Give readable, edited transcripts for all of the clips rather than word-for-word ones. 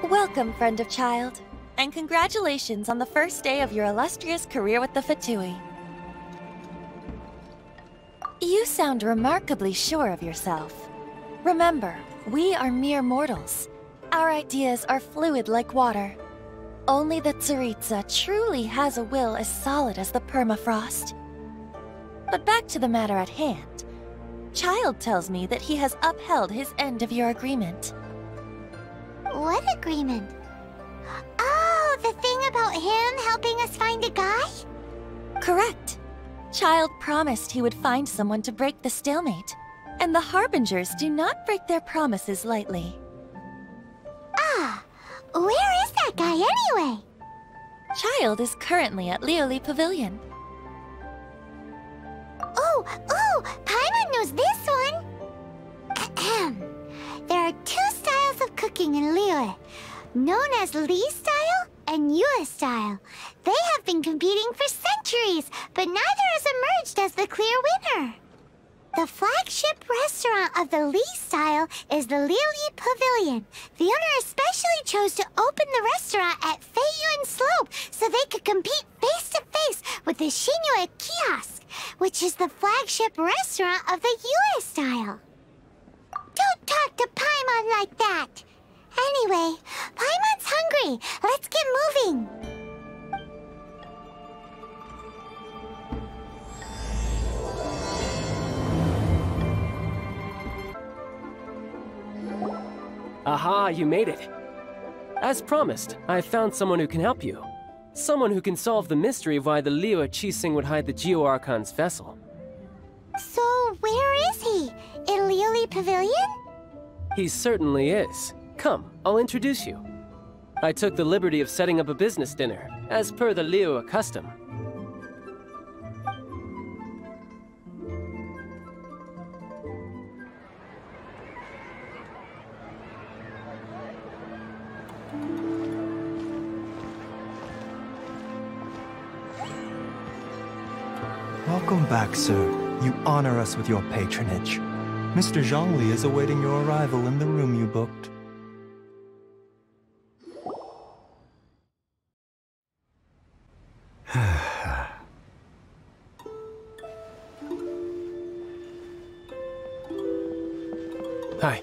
Welcome, friend of child, and congratulations on the first day of your illustrious career with the Fatui. You sound remarkably sure of yourself. Remember, we are mere mortals. Our ideas are fluid like water. Only the Tsaritsa truly has a will as solid as the permafrost. But back to the matter at hand. Child tells me that he has upheld his end of your agreement. What agreement? Oh, the thing about him helping us find a guy? Correct. Child promised he would find someone to break the stalemate. And the Harbingers do not break their promises lightly. Ah, where is that guy anyway? Child is currently at Lioli Pavilion. Oh, Paimon knows this one! Ahem. There are two styles of cooking in Liyue, known as Li style and Yue style. They have been competing for centuries, but neither has emerged as the clear winner. The flagship restaurant of the Li style is the Lioli Pavilion. The owner especially chose to open the restaurant at Feiyuan Slope so they could compete face-to-face with the Shinue Kiosk, which is the flagship restaurant of the Yue style. Don't talk to Paimon like that! Anyway, Paimon's hungry. Let's get moving. Aha, you made it. As promised, I found someone who can help you. Someone who can solve the mystery of why the Liyue Qixing would hide the Geo-Archon's vessel. So, where is he? In Lioli Pavilion? He certainly is. Come, I'll introduce you. I took the liberty of setting up a business dinner, as per the Liyue custom. Welcome back, sir. You honor us with your patronage. Mr. Zhongli is awaiting your arrival in the room you booked. Hi.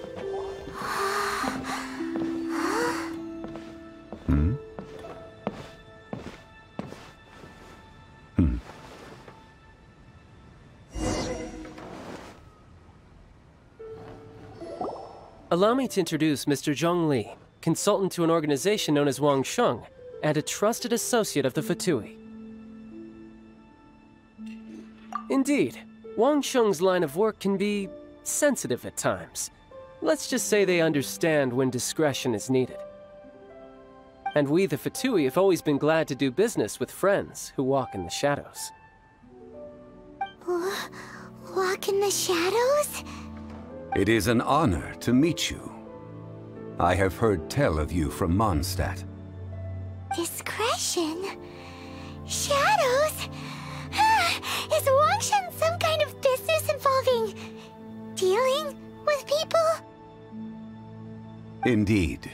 Allow me to introduce Mr. Zhongli, consultant to an organization known as Wang Sheng, and a trusted associate of the Fatui. Indeed, Wang Sheng's line of work can be sensitive at times. Let's just say they understand when discretion is needed. And we, the Fatui, have always been glad to do business with friends who walk in the shadows. Walk in the shadows? It is an honor to meet you. I have heard tell of you from Mondstadt. Discretion? Shadows? Is Wangshan some kind of business involving dealing with people? Indeed.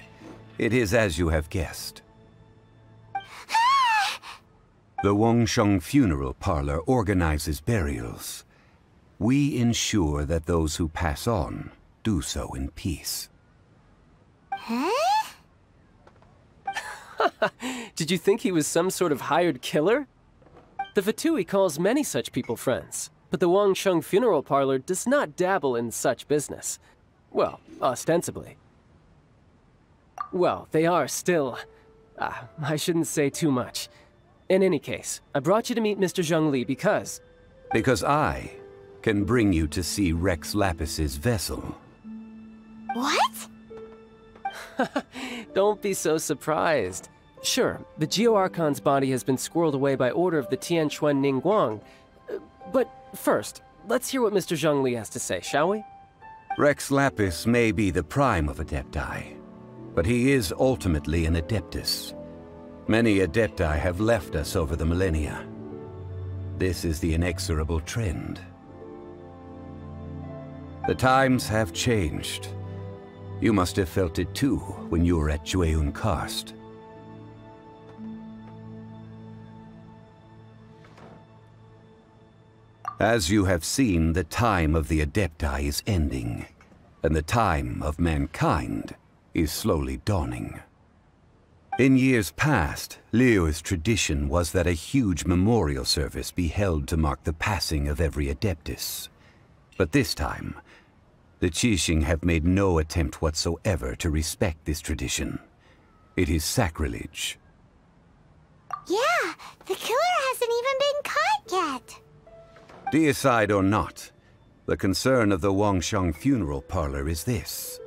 It is as you have guessed. The Wangsheng Funeral Parlor organizes burials. We ensure that those who pass on do so in peace. Huh? Did you think he was some sort of hired killer? The Fatui calls many such people friends, but the Wangsheng Funeral Parlor does not dabble in such business. Well, ostensibly. Well, they are still... I shouldn't say too much. In any case, I brought you to meet Mr. Zhongli because... Because I can bring you to see Rex Lapis's vessel. What? Don't be so surprised. Sure, the Geo-Archon's body has been squirreled away by order of the Tianquan Ningguang. But first, let's hear what Mr. Zhongli has to say, shall we? Rex Lapis may be the prime of Adepti, but he is ultimately an Adeptus. Many Adepti have left us over the millennia. This is the inexorable trend. The times have changed. You must have felt it too when you were at Jueyun Karst. As you have seen, the time of the Adepti is ending, and the time of mankind is slowly dawning. In years past, Liyue's tradition was that a huge memorial service be held to mark the passing of every Adeptus. But this time, the Qixing have made no attempt whatsoever to respect this tradition. It is sacrilege. Yeah, the killer hasn't even been caught yet. Deicide or not, the concern of the Wangsheng funeral parlor is this.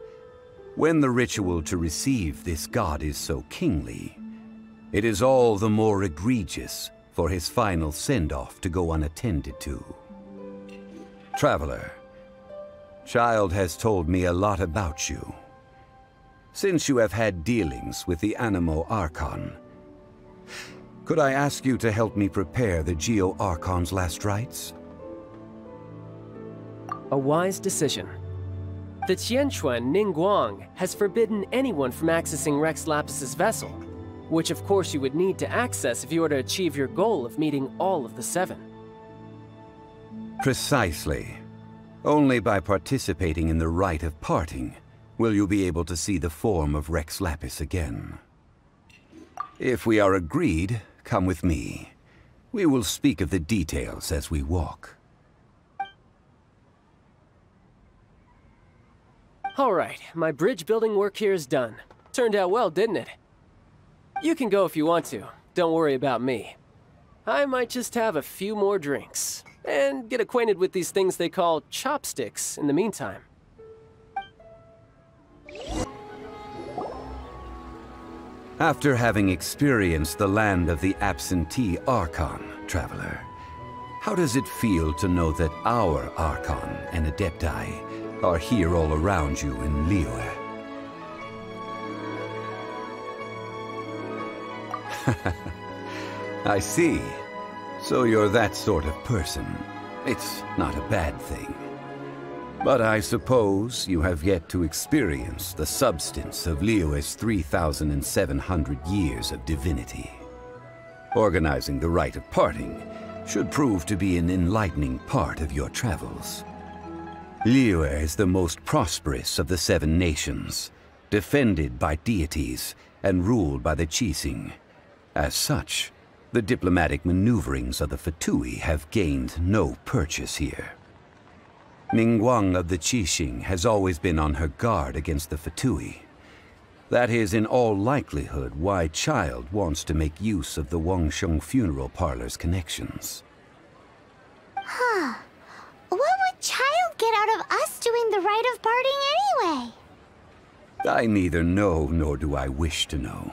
When the ritual to receive this god is so kingly, it is all the more egregious for his final send-off to go unattended to. Traveler, Child has told me a lot about you. Since you have had dealings with the Animo Archon, could I ask you to help me prepare the Geo Archon's last rites? A wise decision. The Tianquan Ningguang has forbidden anyone from accessing Rex Lapis's vessel, which of course you would need to access if you were to achieve your goal of meeting all of the 7. Precisely. Only by participating in the rite of parting will you be able to see the form of Rex Lapis again. If we are agreed, come with me. We will speak of the details as we walk. All right, my bridge building work here is done. Turned out well, didn't it? You can go if you want to. Don't worry about me. I might just have a few more drinks and get acquainted with these things they call chopsticks in the meantime. After having experienced the land of the absentee Archon, Traveler, how does it feel to know that our Archon and Adepti are here all around you in Liyue? I see. So you're that sort of person. It's not a bad thing. But I suppose you have yet to experience the substance of Liyue's 3,700 years of divinity. Organizing the rite of parting should prove to be an enlightening part of your travels. Liyue is the most prosperous of the 7 nations, defended by deities and ruled by the Qixing. As such, the diplomatic maneuverings of the Fatui have gained no purchase here. Ningguang of the Qixing has always been on her guard against the Fatui. That is in all likelihood why Child wants to make use of the Wangsheng funeral parlor's connections. Huh. What would Child get out of us doing the rite of parting anyway? I neither know nor do I wish to know.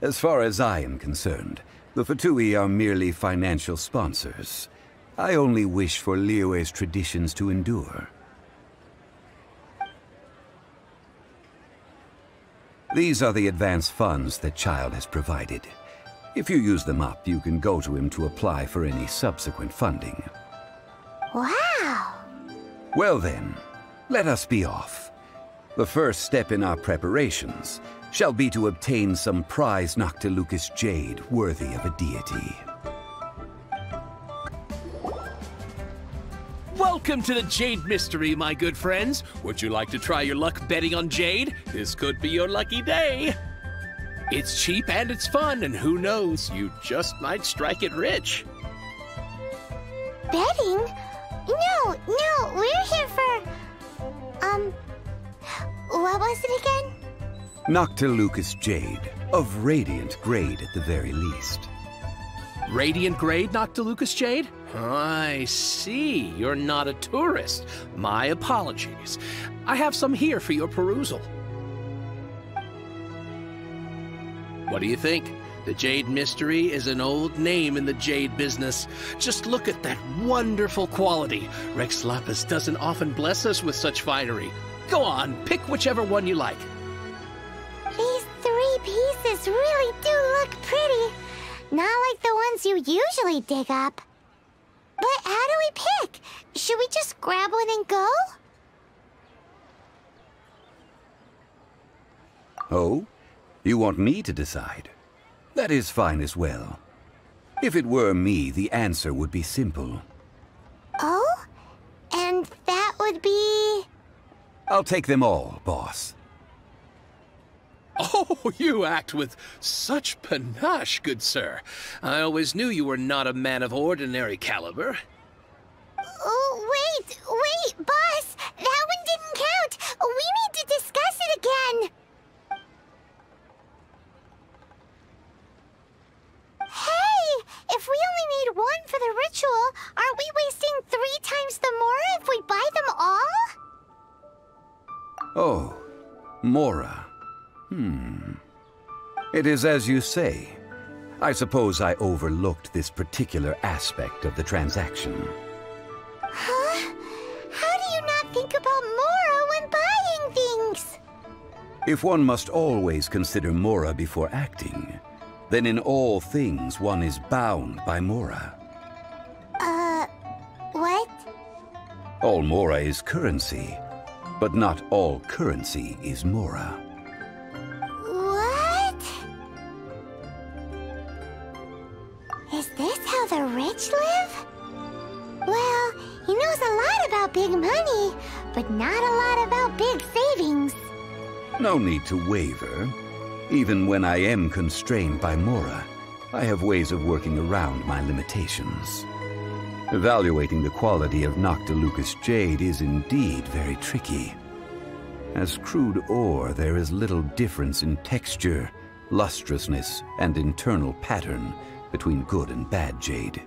As far as I am concerned, the Fatui are merely financial sponsors. I only wish for Liyue's traditions to endure. These are the advance funds that Child has provided. If you use them up, you can go to him to apply for any subsequent funding. Wow! Well then, let us be off. The first step in our preparations shall be to obtain some prized Noctilucous jade worthy of a deity. Welcome to the Jade Mystery, my good friends. Would you like to try your luck betting on Jade? This could be your lucky day. It's cheap and it's fun, and who knows, you just might strike it rich. Betting? No, we're here for... what was it again? Noctilucous jade, of radiant grade at the very least. Radiant grade Noctilucous jade? I see. You're not a tourist. My apologies. I have some here for your perusal. What do you think? The Jade Mystery is an old name in the jade business. Just look at that wonderful quality. Rex Lapis doesn't often bless us with such finery. Go on, pick whichever one you like. These 3 pieces really do look pretty. Not like the ones you usually dig up. But how do we pick? Should we just grab one and go? Oh? You want me to decide? That is fine as well. If it were me, the answer would be simple. Oh? And that would be... I'll take them all, boss. Oh, you act with such panache, good sir. I always knew you were not a man of ordinary caliber. Oh, wait, boss! That one didn't count! We need to discuss it again! Hey! If we only need one for the ritual, aren't we wasting 3 times the Mora if we buy them all? Oh, Mora. It is as you say. I suppose I overlooked this particular aspect of the transaction. Huh? How do you not think about Mora when buying things? If one must always consider Mora before acting, then in all things one is bound by Mora. What? All Mora is currency, but not all currency is Mora. What? Is this how the rich live? Well, he knows a lot about big money, but not a lot about big savings. No need to waver. Even when I am constrained by Mora, I have ways of working around my limitations. Evaluating the quality of Noctilucous jade is indeed very tricky. As crude ore, there is little difference in texture, lustrousness, and internal pattern between good and bad jade.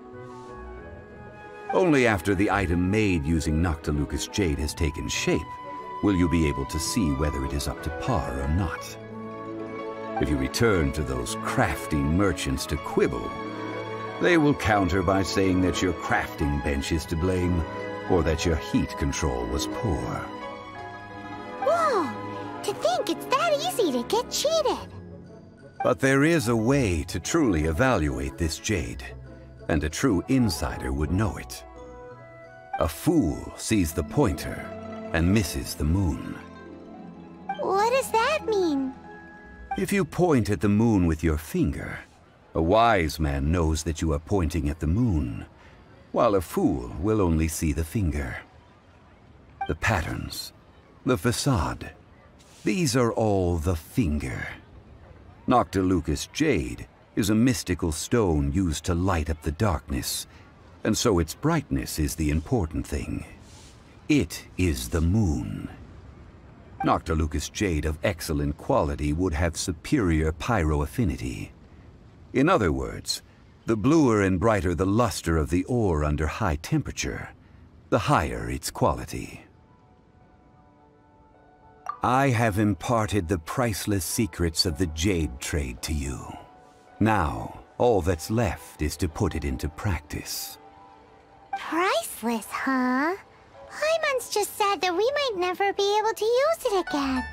Only after the item made using Noctilucous jade has taken shape will you be able to see whether it is up to par or not. If you return to those crafty merchants to quibble, they will counter by saying that your crafting bench is to blame, or that your heat control was poor. Whoa! To think it's that easy to get cheated! But there is a way to truly evaluate this jade, and a true insider would know it. A fool sees the pointer and misses the moon. What does that mean? If you point at the moon with your finger, a wise man knows that you are pointing at the moon, while a fool will only see the finger. The patterns, the facade, these are all the finger. Noctilucous jade is a mystical stone used to light up the darkness, and so its brightness is the important thing. It is the moon. Noctilucous jade of excellent quality would have superior pyroaffinity. In other words, the bluer and brighter the luster of the ore under high temperature, the higher its quality. I have imparted the priceless secrets of the jade trade to you. Now, all that's left is to put it into practice. Priceless, huh? Hyman's just said that we might never be able to use it again.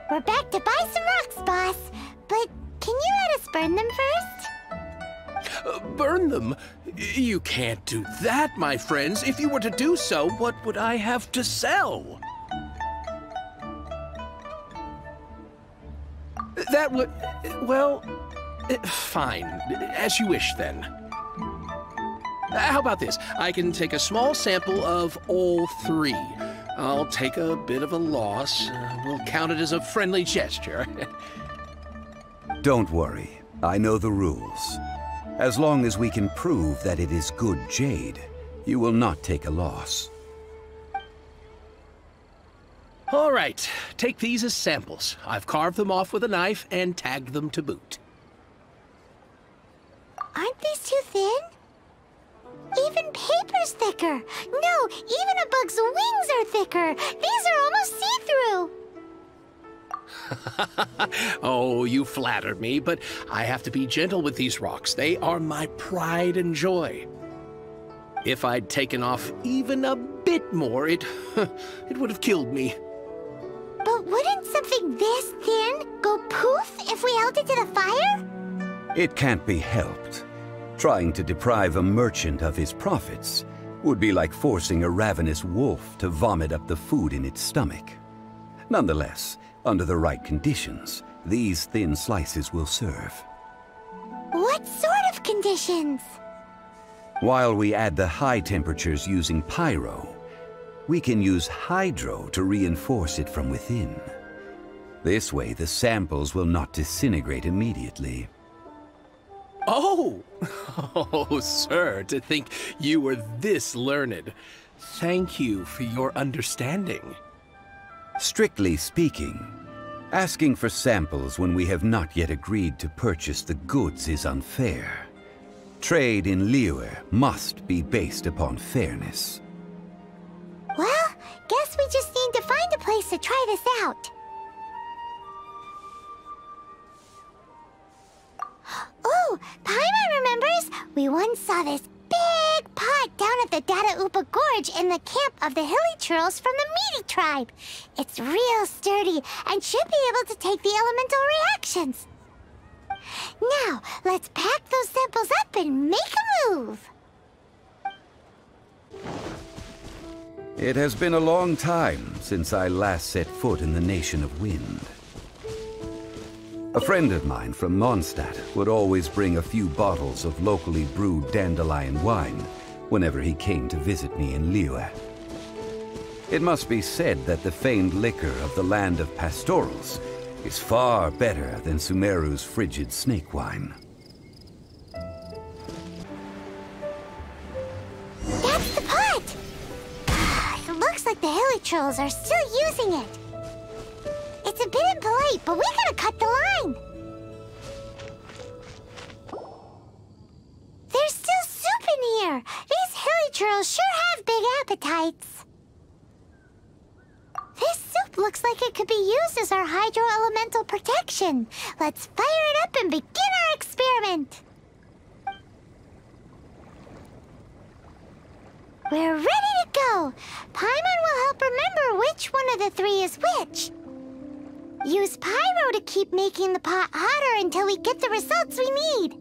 We're back to buy some rocks, boss. But can you let us burn them first? Burn them? You can't do that, my friends. If you were to do so, what would I have to sell? That would... well... fine. As you wish, then. How about this? I can take a small sample of all 3. I'll take a bit of a loss. We'll count it as a friendly gesture. Don't worry. I know the rules. As long as we can prove that it is good jade, you will not take a loss. All right. Take these as samples. I've carved them off with a knife and tagged them to boot. Aren't these too thin? Even paper's thicker. No, even a bug's wings are thicker. These are almost see-through. Oh, you flatter me, but I have to be gentle with these rocks. They are my pride and joy. If I'd taken off even a bit more, it would have killed me. But wouldn't something this thin go poof if we held it to the fire? It can't be helped. Trying to deprive a merchant of his profits Would be like forcing a ravenous wolf to vomit up the food in its stomach. Nonetheless, under the right conditions, these thin slices will serve. What sort of conditions? While we add the high temperatures using pyro, we can use hydro to reinforce it from within. This way, the samples will not disintegrate immediately. Oh! Oh, sir, to think you were this learned. Thank you for your understanding. Strictly speaking, asking for samples when we have not yet agreed to purchase the goods is unfair. Trade in Liyue must be based upon fairness. Well, guess we just need to find a place to try this out. Oh, Paimon remembers! We once saw this big pot down at the Data Upa Gorge in the camp of the hilly churls from the Meaty tribe. It's real sturdy and should be able to take the elemental reactions. Now, let's pack those samples up and make a move. It has been a long time since I last set foot in the Nation of Wind. A friend of mine from Mondstadt would always bring a few bottles of locally brewed dandelion wine whenever he came to visit me in Liyue. It must be said that the famed liquor of the land of pastorals is far better than Sumeru's frigid snake wine. That's the pot! It looks like the hilly trolls are still using it. It's a bit impolite, but we gotta cut the line. There's still soup in here. These hilly trolls sure have big appetites. This soup looks like it could be used as our hydro-elemental protection. Let's fire it up and begin our experiment. We're ready to go. Paimon will help remember which one of the three is which. Use pyro to keep making the pot hotter until we get the results we need.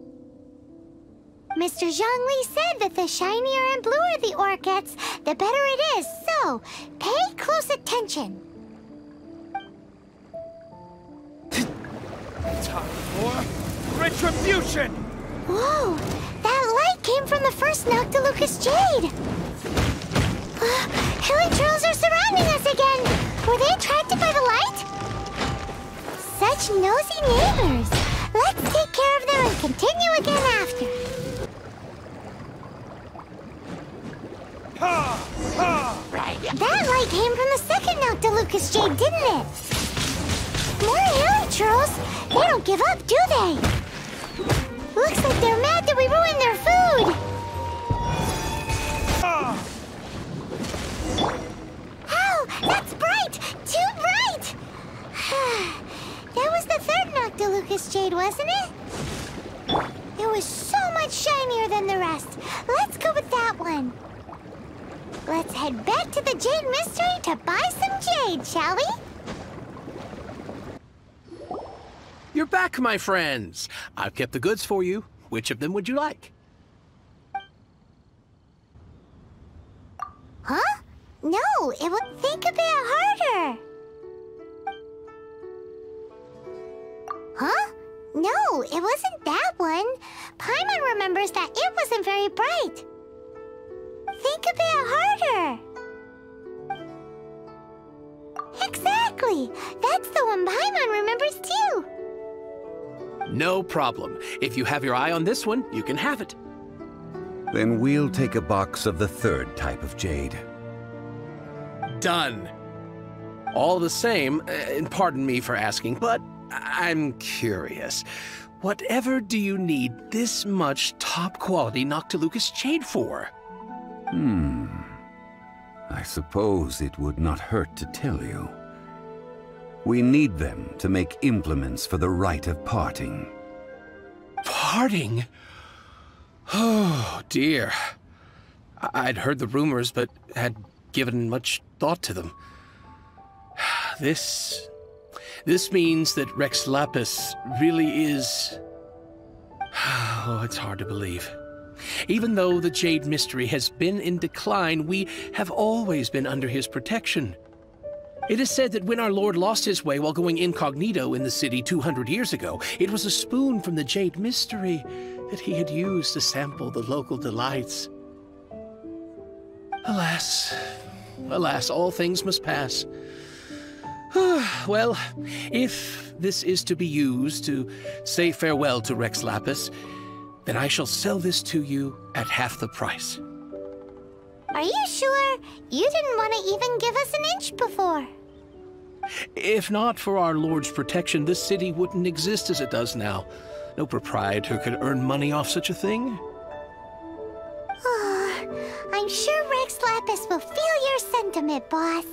Mr. Zhongli said that the shinier and bluer the ore gets, the better it is, so pay close attention. Time for retribution! Whoa, that light came from the first Noctilucous Jade. Hilly trolls are surrounding us again. Were they attracted by the light? Such nosy neighbors. Let's take care of them and continue again after. Ha! Ha! That light came from the second Noctilucous Jade, didn't it? More hilly trolls. They don't give up, do they? Looks like they're mad that we ruined their food. Ow! That's bright! Too bright! That was the third Noctilucous Jade, wasn't it? It was so much shinier than the rest. Let's go with that one. Let's head back to the Jade Mystery to buy some jade, shall we? You're back, my friends. I've kept the goods for you. Which of them would you like? Huh? No, it would think a bit harder. Huh? No, it wasn't that one. Paimon remembers that it wasn't very bright. Think a bit harder. Exactly. That's the one Paimon remembers too. No problem. If you have your eye on this one, you can have it. Then we'll take a box of the third type of jade. Done. All the same, and pardon me for asking, but I'm curious. Whatever do you need this much top-quality Noctilucous Jade for? I suppose it would not hurt to tell you. We need them to make implements for the rite of parting. Parting? Oh, dear. I'd heard the rumors, but had given much thought to them. This means that Rex Lapis really is... Oh, it's hard to believe. Even though the Jade Mystery has been in decline, we have always been under his protection. It is said that when our Lord lost his way while going incognito in the city 200 years ago, it was a spoon from the Jade Mystery that he had used to sample the local delights. Alas, alas, all things must pass. Well, if this is to be used to say farewell to Rex Lapis, then I shall sell this to you at half the price. Are you sure? You didn't want to even give us an inch before. If not for our Lord's protection, this city wouldn't exist as it does now. No proprietor could earn money off such a thing. I'm sure Rex Lapis will feel your sentiment, boss.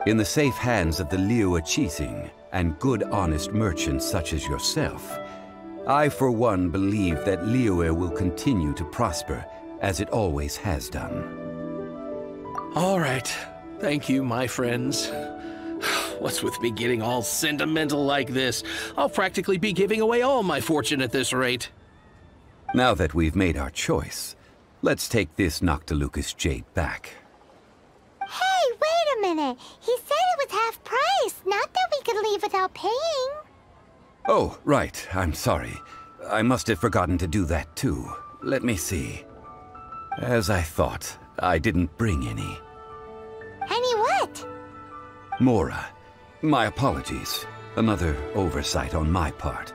In the safe hands of the Liyue Qixing and good honest merchants such as yourself, I for one believe that Liyue will continue to prosper as it always has done. All right. Thank you, my friends. What's with me getting all sentimental like this? I'll practically be giving away all my fortune at this rate. Now that we've made our choice, let's take this Noctilucous jade back. Hey, wait a minute. He said it was half price, not that we could leave without paying. Oh, right. I'm sorry. I must have forgotten to do that too. Let me see. As I thought, I didn't bring any. Any what? Mora. My apologies. Another oversight on my part.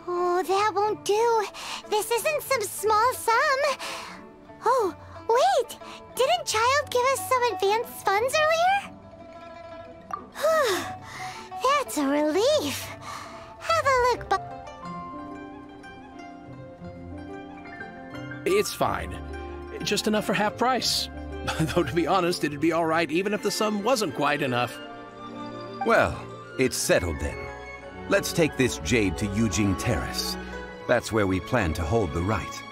Oh, that won't do. This isn't some small sum. Oh, wait! Didn't Child give us some advanced funds earlier? That's a relief. Have a look, It's fine. Just enough for half price. Though, to be honest, it'd be all right even if the sum wasn't quite enough. Well, it's settled then. Let's take this jade to Yujing Terrace. That's where we plan to hold the rite.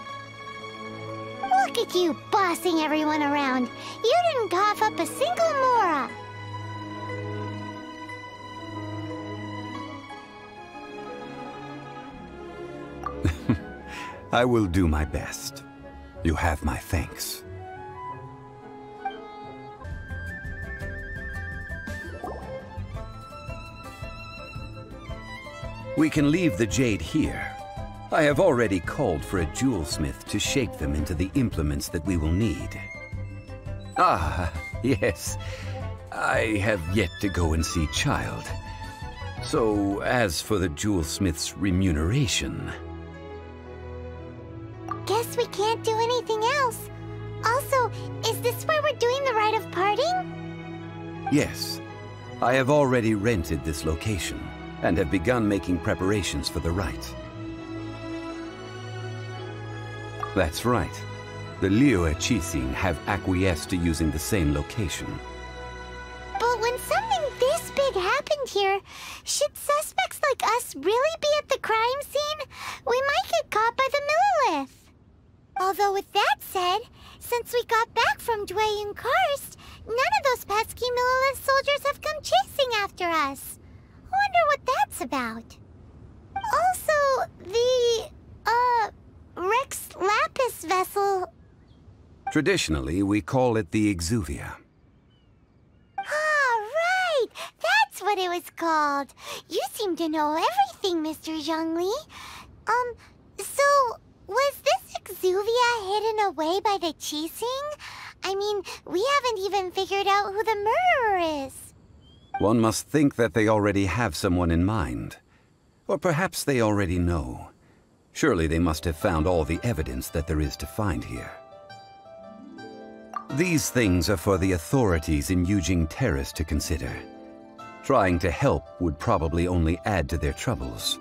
Look at you bossing everyone around. You didn't cough up a single Mora. I will do my best. You have my thanks. We can leave the jade here. I have already called for a jewelsmith to shape them into the implements that we will need. Ah, yes. I have yet to go and see Child. So, as for the jewelsmith's remuneration... Guess we can't do anything else. Also, is this where we're doing the rite of parting? Yes. I have already rented this location, and have begun making preparations for the rite. That's right. The Liyue Qixing have acquiesced to using the same location. But when something this big happened here, should suspects like us really be at the crime scene? We might get caught by the Millilith. Although with that said, since we got back from Dwayne Karst, none of those pesky Millilith soldiers have come chasing after us. Wonder what that's about. Also, the, Rex Lapis vessel... Traditionally, we call it the Exuvia. Ah, right! That's what it was called. You seem to know everything, Mr. Zhongli. So, was this Exuvia hidden away by the Qixing? I mean, we haven't even figured out who the murderer is. One must think that they already have someone in mind. Or perhaps they already know. Surely they must have found all the evidence that there is to find here. These things are for the authorities in Yujing Terrace to consider. Trying to help would probably only add to their troubles.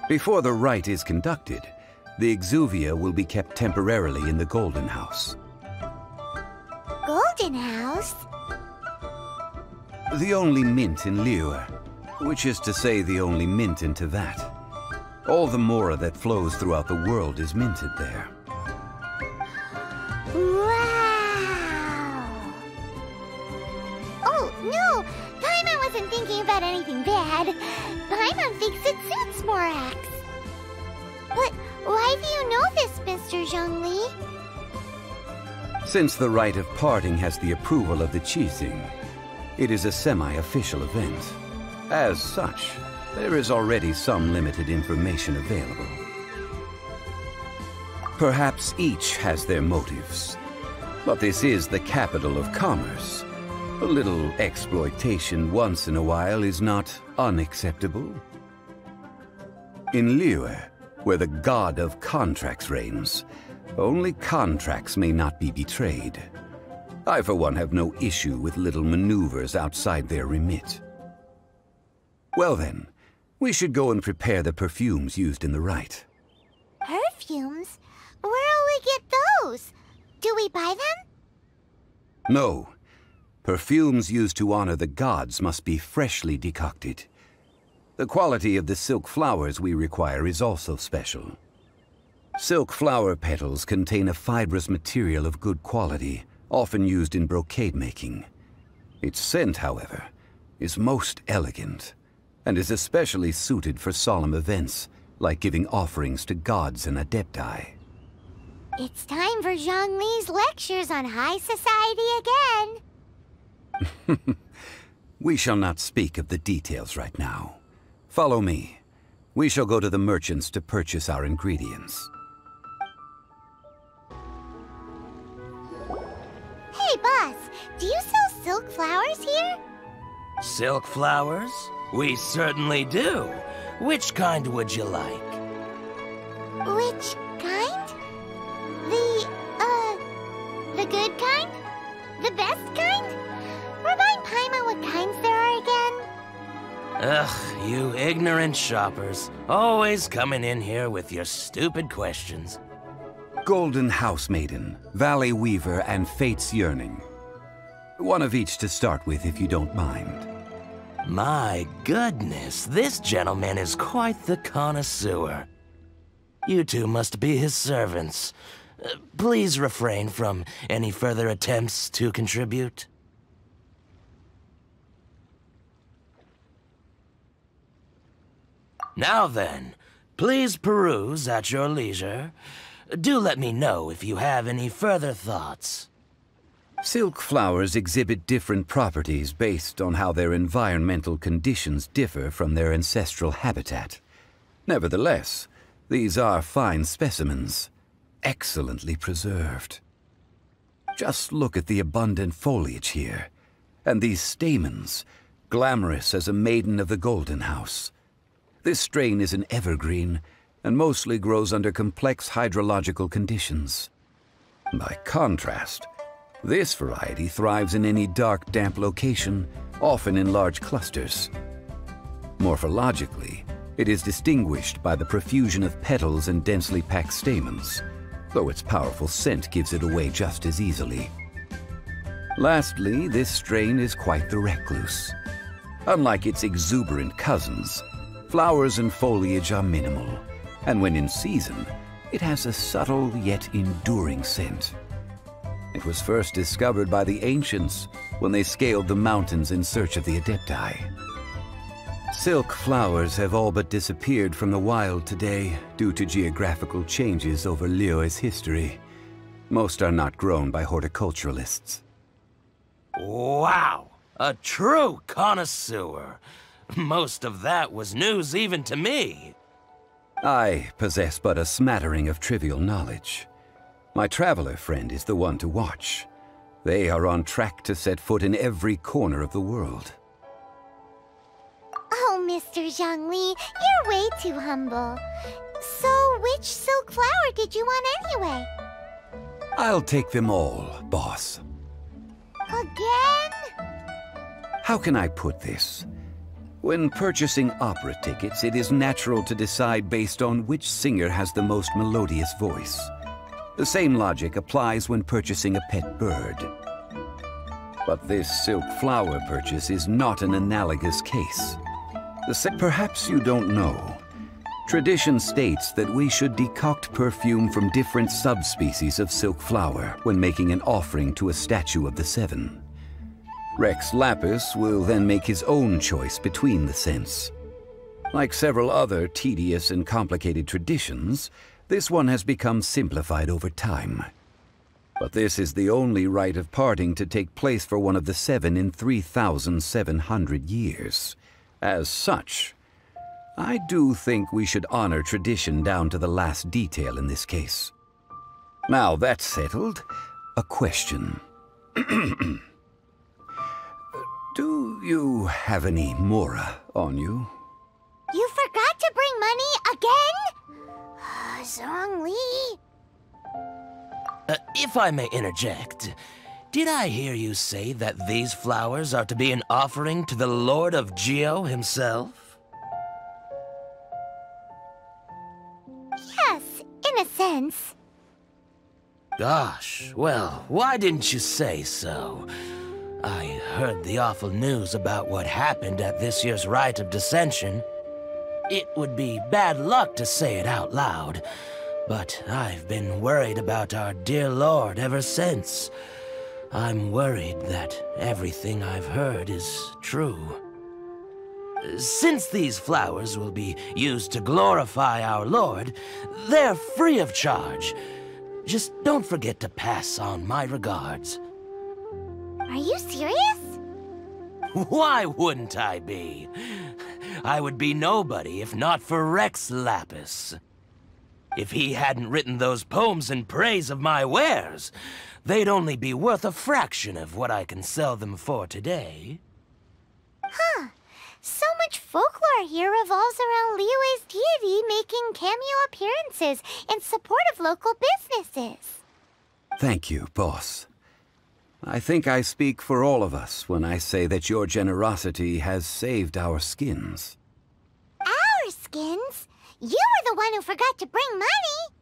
Before the rite is conducted, the Exuvia will be kept temporarily in the Golden House. Golden House? The only mint in Liyue, which is to say the only mint in Teyvat. All the Mora that flows throughout the world is minted there. Wow! Oh, no! Paimon wasn't thinking about anything bad. Paimon thinks it suits Morax. Why do you know this, Mr. Zhongli? Since the rite of parting has the approval of the Qixing, it is a semi-official event. As such, there is already some limited information available. Perhaps each has their motives, but this is the capital of commerce. A little exploitation once in a while is not unacceptable. In Liyue, where the god of contracts reigns, only contracts may not be betrayed. I, for one, have no issue with little maneuvers outside their remit. Well then, we should go and prepare the perfumes used in the rite. Perfumes? Where'll we get those? Do we buy them? No. Perfumes used to honor the gods must be freshly decocted. The quality of the silk flowers we require is also special. Silk flower petals contain a fibrous material of good quality, often used in brocade making. Its scent, however, is most elegant, and is especially suited for solemn events, like giving offerings to gods and adepti. It's time for Zhongli's lectures on high society again. We shall not speak of the details right now. Follow me. We shall go to the merchants to purchase our ingredients. Hey, boss, do you sell silk flowers here? Silk flowers? We certainly do. Which kind would you like? Which kind? The good kind? The best kind? Remind Paimon what kinds there are again? Ugh, you ignorant shoppers. Always coming in here with your stupid questions. Golden Housemaiden, Valley Weaver, and Fate's Yearning. One of each to start with, if you don't mind. My goodness, this gentleman is quite the connoisseur. You two must be his servants. Please refrain from any further attempts to contribute. Now then, please peruse at your leisure. Do let me know if you have any further thoughts. Silk flowers exhibit different properties based on how their environmental conditions differ from their ancestral habitat. Nevertheless, these are fine specimens, excellently preserved. Just look at the abundant foliage here, and these stamens, glamorous as a maiden of the Golden House. This strain is an evergreen, and mostly grows under complex hydrological conditions. By contrast, this variety thrives in any dark, damp location, often in large clusters. Morphologically, it is distinguished by the profusion of petals and densely packed stamens, though its powerful scent gives it away just as easily. Lastly, this strain is quite the recluse. Unlike its exuberant cousins, flowers and foliage are minimal, and when in season, it has a subtle yet enduring scent. It was first discovered by the ancients when they scaled the mountains in search of the adepti. Silk flowers have all but disappeared from the wild today due to geographical changes over Liyue's history. Most are not grown by horticulturalists. Wow! A true connoisseur. Most of that was news even to me. I possess but a smattering of trivial knowledge. My traveler friend is the one to watch. They are on track to set foot in every corner of the world. Oh, Mr. Zhongli, you're way too humble. So, which silk flower did you want anyway? I'll take them all, boss. Again? How can I put this? When purchasing opera tickets, it is natural to decide based on which singer has the most melodious voice. The same logic applies when purchasing a pet bird. But this silk flower purchase is not an analogous case. Perhaps you don't know. Tradition states that we should decoct perfume from different subspecies of silk flower when making an offering to a statue of the Seven. Rex Lapis will then make his own choice between the scents. Like several other tedious and complicated traditions, This one has become simplified over time. But this is the only rite of parting to take place for one of the 7 in 3,700 years. As such, I do think we should honor tradition down to the last detail in this case. Now that's settled, a question. Do you have any mora on you? You forgot to bring money again? Zhongli. If I may interject, did I hear you say that these flowers are to be an offering to the Lord of Geo himself? Yes, in a sense. Gosh, well, why didn't you say so? I heard the awful news about what happened at this year's Rite of Dissension. It would be bad luck to say it out loud, but I've been worried about our dear Lord ever since. I'm worried that everything I've heard is true. Since these flowers will be used to glorify our Lord, they're free of charge. Just don't forget to pass on my regards. Are you serious? Why wouldn't I be? I would be nobody if not for Rex Lapis. If he hadn't written those poems in praise of my wares, they'd only be worth a fraction of what I can sell them for today. Huh. So much folklore here revolves around Liyue's deity making cameo appearances in support of local businesses. Thank you, boss. I think I speak for all of us when I say that your generosity has saved our skins. Our skins? You were the one who forgot to bring money!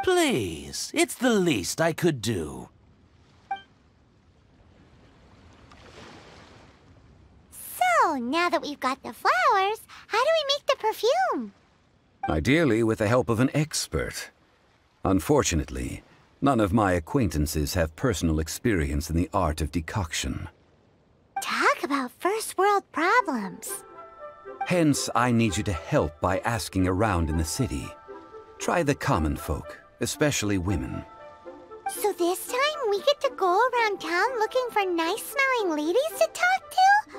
Please, it's the least I could do. So, now that we've got the flowers, how do we make the perfume? Ideally with the help of an expert. Unfortunately, none of my acquaintances have personal experience in the art of decoction. Talk about first world problems. Hence, I need you to help by asking around in the city. Try the common folk, especially women. So this time we get to go around town looking for nice-smelling ladies to talk to?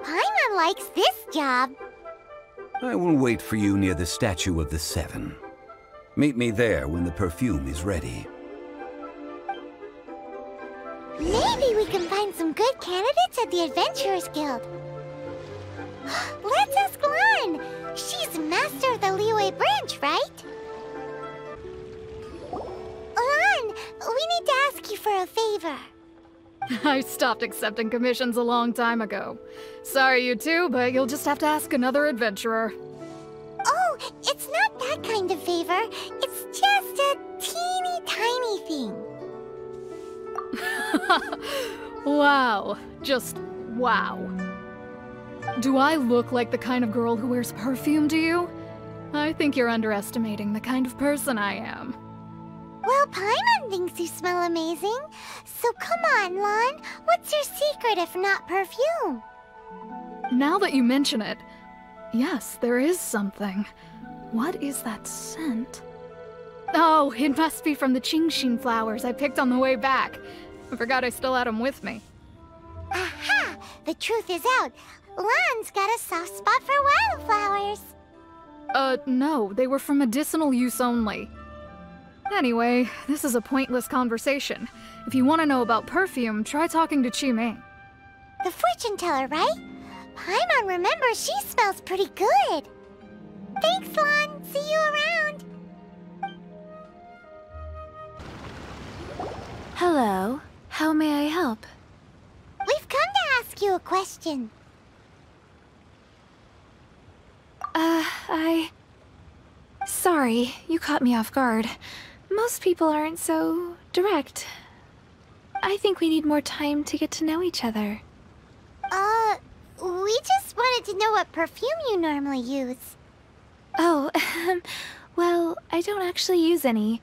Paimon likes this job. I will wait for you near the Statue of the Seven. Meet me there when the perfume is ready. Maybe we can find some good candidates at the Adventurers Guild. Let's ask Lan. She's master of the Liyue branch, right? Lan, we need to ask you for a favor. I stopped accepting commissions a long time ago. Sorry, you two, but you'll just have to ask another adventurer. Oh, it's not that kind of favor. It's just a teeny tiny thing. Wow. Just wow. Do I look like the kind of girl who wears perfume to you? I think you're underestimating the kind of person I am. Well, Paimon thinks you smell amazing. So come on, Lan. What's your secret if not perfume? Now that you mention it, yes, there is something. What is that scent? Oh, it must be from the Genshin flowers I picked on the way back. I forgot I still had them with me. Aha! The truth is out. Lan's got a soft spot for wildflowers. No, they were for medicinal use only. Anyway, this is a pointless conversation. If you want to know about perfume, try talking to Qimei. The fortune teller, right? Paimon remembers she smells pretty good. Thanks, Lan. See you around. Hello. How may I help? We've come to ask you a question. Sorry, you caught me off guard. Most people aren't so direct. I think we need more time to get to know each other. We just wanted to know what perfume you normally use. Oh, well, I don't actually use any.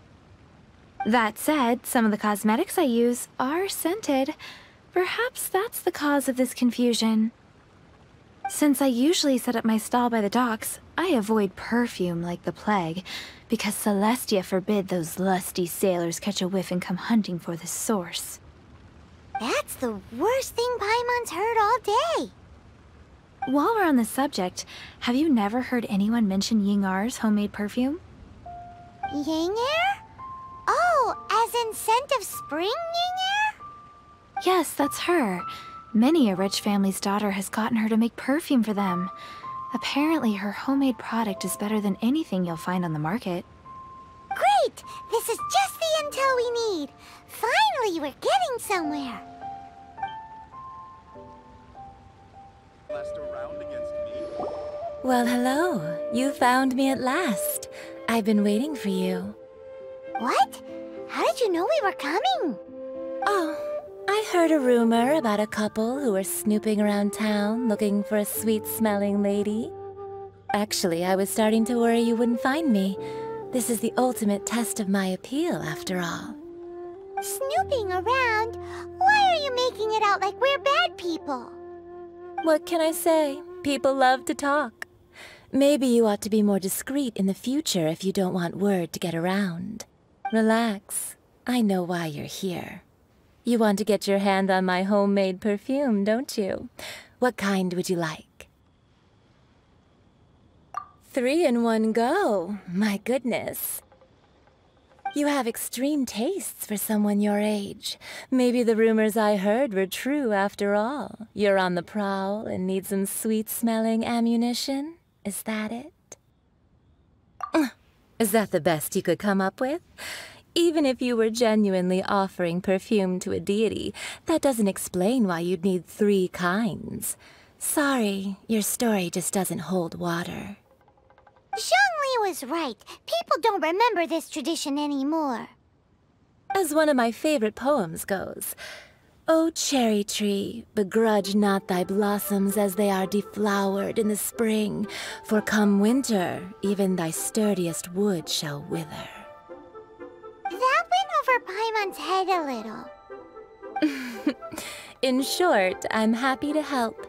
That said, some of the cosmetics I use are scented. Perhaps that's the cause of this confusion. Since I usually set up my stall by the docks, I avoid perfume like the plague, because Celestia forbid those lusty sailors catch a whiff and come hunting for the source. That's the worst thing Paimon's heard all day. While we're on the subject, have you never heard anyone mention Yingar's homemade perfume? Yingar? Oh, as in scent of spring Yingar? Yes, that's her. Many a rich family's daughter has gotten her to make perfume for them. Apparently, her homemade product is better than anything you'll find on the market. Great! This is just the intel we need. Finally, we're getting somewhere. Well, hello. You found me at last. I've been waiting for you. What? How did you know we were coming? Oh, I heard a rumor about a couple who were snooping around town looking for a sweet-smelling lady. Actually, I was starting to worry you wouldn't find me. This is the ultimate test of my appeal, after all. Snooping around? Why are you making it out like we're bad people? What can I say? People love to talk. Maybe you ought to be more discreet in the future if you don't want word to get around. Relax. I know why you're here. You want to get your hand on my homemade perfume, don't you? What kind would you like? 3 in one go. My goodness. You have extreme tastes for someone your age. Maybe the rumors I heard were true after all. You're on the prowl and need some sweet-smelling ammunition? Is that it? Is that the best you could come up with? Even if you were genuinely offering perfume to a deity, that doesn't explain why you'd need 3 kinds. Sorry, your story just doesn't hold water. Zhongli was right. People don't remember this tradition anymore. As one of my favorite poems goes, "O cherry tree, begrudge not thy blossoms as they are deflowered in the spring, for come winter, even thy sturdiest wood shall wither." That went over Paimon's head a little. In short, I'm happy to help.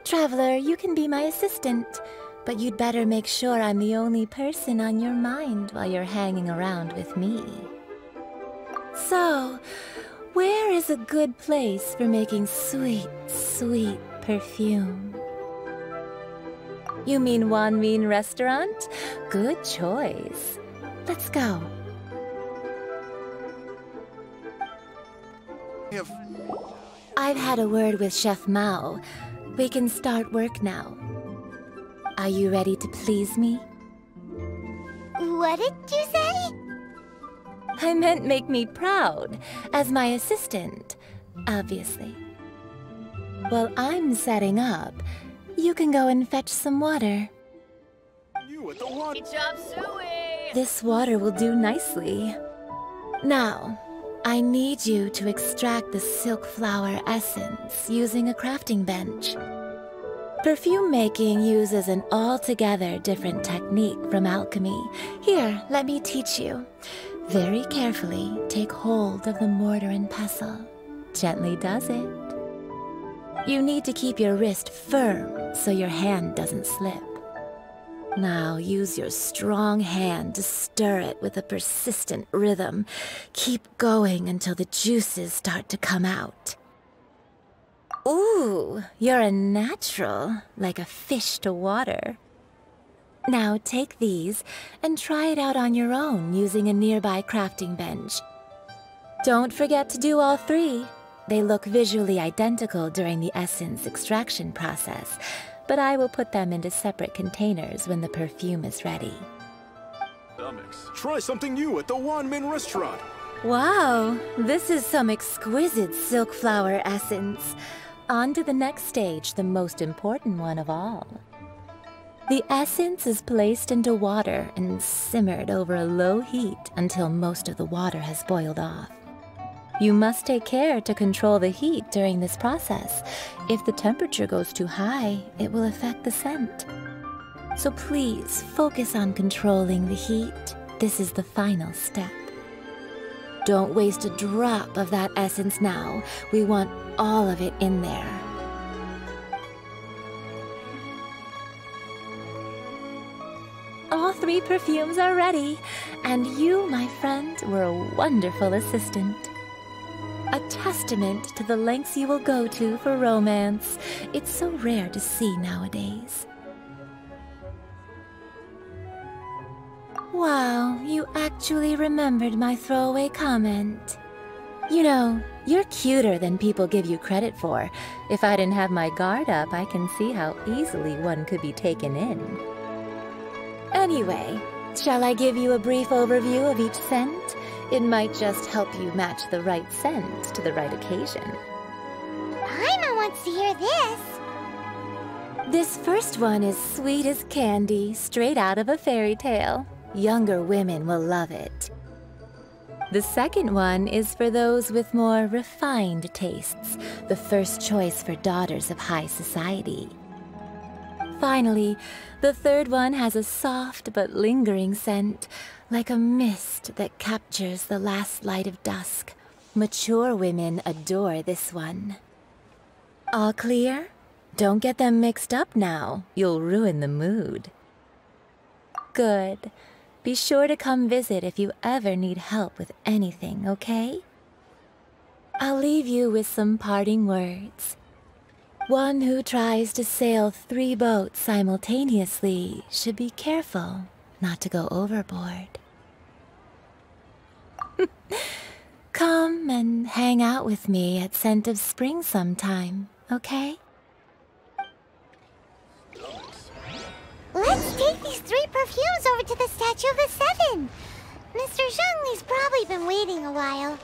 Traveler, you can be my assistant, but you'd better make sure I'm the only person on your mind while you're hanging around with me. So, where is a good place for making sweet, sweet perfume? You mean Wanmin Restaurant? Good choice. Let's go. I've had a word with Chef Mao. We can start work now. Are you ready to please me? What did you say? I meant make me proud, as my assistant, obviously. While I'm setting up, you can go and fetch some water. Good job, Sui! This water will do nicely. Now, I need you to extract the silk flower essence using a crafting bench. Perfume making uses an altogether different technique from alchemy. Here, let me teach you. Very carefully, take hold of the mortar and pestle. Gently does it. You need to keep your wrist firm so your hand doesn't slip. Now use your strong hand to stir it with a persistent rhythm. Keep going until the juices start to come out. Ooh, you're a natural, like a fish to water. Now take these and try it out on your own using a nearby crafting bench. Don't forget to do all 3. They look visually identical during the essence extraction process, but I will put them into separate containers when the perfume is ready. Try something new at the Wanmin Restaurant. Wow, this is some exquisite silk flower essence. On to the next stage, the most important one of all. The essence is placed into water and simmered over a low heat until most of the water has boiled off. You must take care to control the heat during this process. If the temperature goes too high, it will affect the scent. So please focus on controlling the heat. This is the final step. Don't waste a drop of that essence now. We want all of it in there. 3 perfumes are ready, and you, my friend, were a wonderful assistant. A testament to the lengths you will go to for romance. It's so rare to see nowadays. Wow, you actually remembered my throwaway comment. You know, you're cuter than people give you credit for. If I didn't have my guard up, I can see how easily one could be taken in. Anyway, shall I give you a brief overview of each scent? It might just help you match the right scent to the right occasion. Paimon wants to hear this. This first one is sweet as candy, straight out of a fairy tale. Younger women will love it. The second one is for those with more refined tastes, the first choice for daughters of high society. Finally, the third one has a soft but lingering scent, like a mist that captures the last light of dusk. Mature women adore this one. All clear? Don't get them mixed up now. You'll ruin the mood. Good. Be sure to come visit if you ever need help with anything, okay? I'll leave you with some parting words. One who tries to sail 3 boats simultaneously should be careful not to go overboard. Come and hang out with me at Scent of Spring sometime, okay? Let's take these 3 perfumes over to the Statue of the Seven. Mr. Zhongli's probably been waiting a while.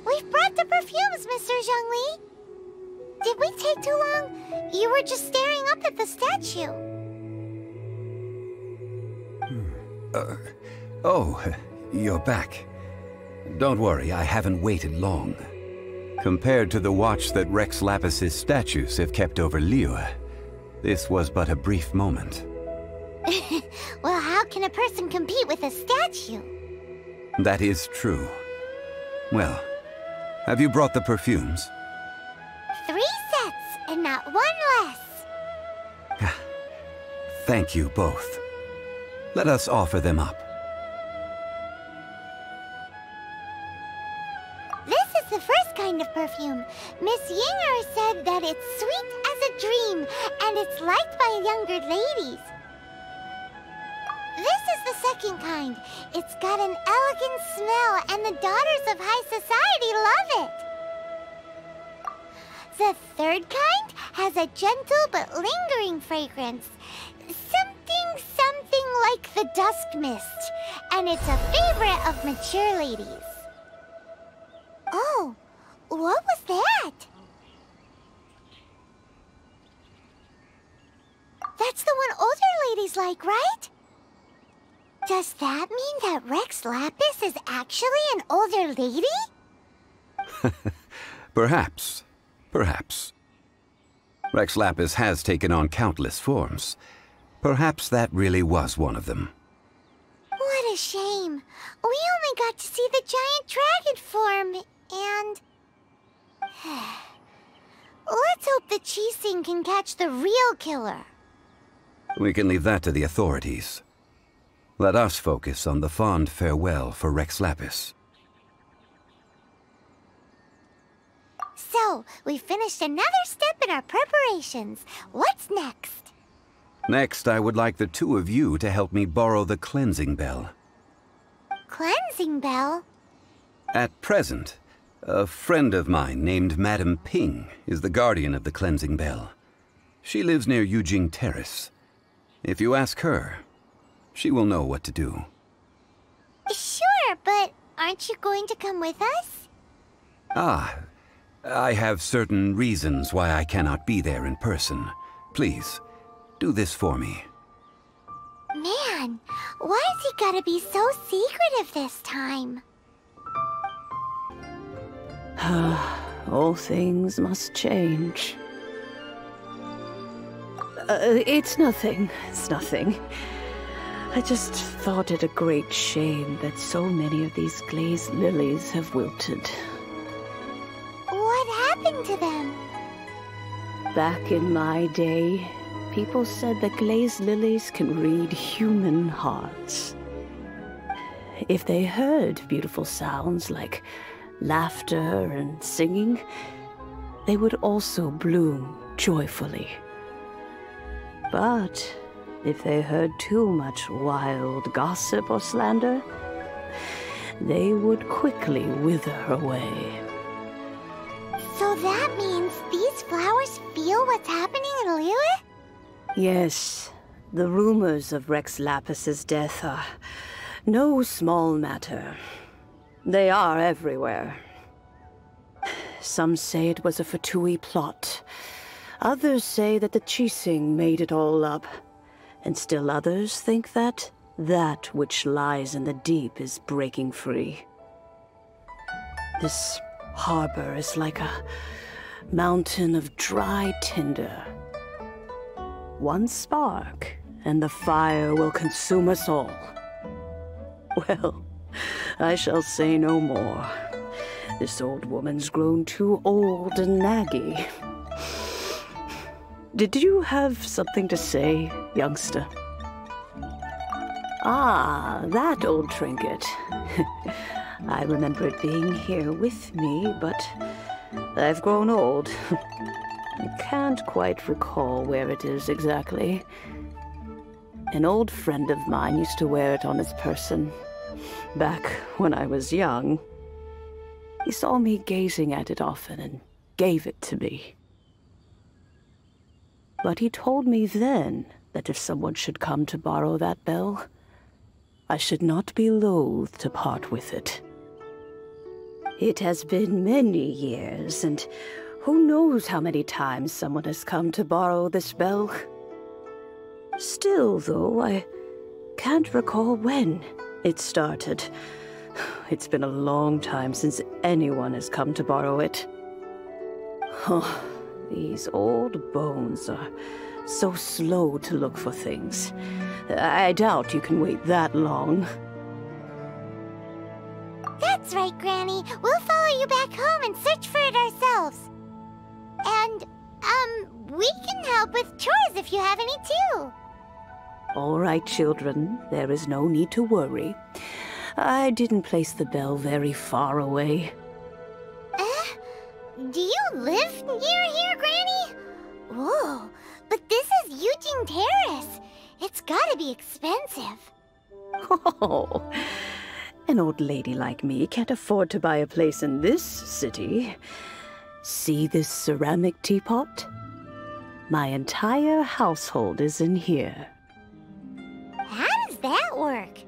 We've brought the perfumes, Mr. Zhongli. Did we take too long? You were just staring up at the statue. Oh, you're back. Don't worry, I haven't waited long. Compared to the watch that Rex Lapis's statues have kept over Liyue, this was but a brief moment. Well, how can a person compete with a statue? That is true. Well, have you brought the perfumes? 3 sets, and not 1 less. Thank you both. Let us offer them up. This is the first kind of perfume. Miss Yinger said that it's sweet as a dream, and it's liked by younger ladies. This is the second kind. It's got an elegant smell, and the daughters of high society love it. The third kind has a gentle but lingering fragrance. Something like the dusk mist, and it's a favorite of mature ladies. Oh, what was that? That's the one older ladies like, right? Does that mean that Rex Lapis is actually an older lady? Perhaps. Perhaps. Rex Lapis has taken on countless forms. Perhaps that really was one of them. What a shame. We only got to see the giant dragon form, and... Let's hope the Qixing can catch the real killer. We can leave that to the authorities. Let us focus on the fond farewell for Rex Lapis. So, we finished another step in our preparations. What's next? Next, I would like the 2 of you to help me borrow the cleansing bell. Cleansing bell? At present, a friend of mine named Madame Ping is the guardian of the cleansing bell. She lives near Yujing Terrace. If you ask her, she will know what to do. Sure, but aren't you going to come with us? Ah, I have certain reasons why I cannot be there in person. Please, do this for me. Man, why's he gotta be so secretive this time? All things must change. It's nothing. It's nothing. I just thought it a great shame that so many of these glazed lilies have wilted. What happened to them? Back in my day, people said that glazed lilies can read human hearts. If they heard beautiful sounds like laughter and singing, they would also bloom joyfully. But if they heard too much wild gossip or slander, they would quickly wither away. So that means these flowers feel what's happening in Liyue? Yes, the rumors of Rex Lapis's death are no small matter. They are everywhere. Some say it was a Fatui plot. Others say that the Chising made it all up. And still others think that that which lies in the deep is breaking free. This harbor is like a mountain of dry tinder. One spark, and the fire will consume us all. Well, I shall say no more. This old woman's grown too old and naggy. Did you have something to say, youngster? Ah, that old trinket. I remember it being here with me, but I've grown old. I can't quite recall where it is exactly. An old friend of mine used to wear it on his person, back when I was young. He saw me gazing at it often and gave it to me. But he told me then that if someone should come to borrow that bell, I should not be loath to part with it. It has been many years, and who knows how many times someone has come to borrow this bell. Still, though, I can't recall when it started. It's been a long time since anyone has come to borrow it. Oh, these old bones are so slow to look for things. I doubt you can wait that long. That's right, Granny. We'll follow you back home and search for it ourselves. And, we can help with chores if you have any too. All right, children. There is no need to worry. I didn't place the bell very far away. Do you live near here, Granny? Whoa, but this is Eugene Terrace. It's gotta be expensive. Oh, an old lady like me can't afford to buy a place in this city. See this ceramic teapot? My entire household is in here. How does that work?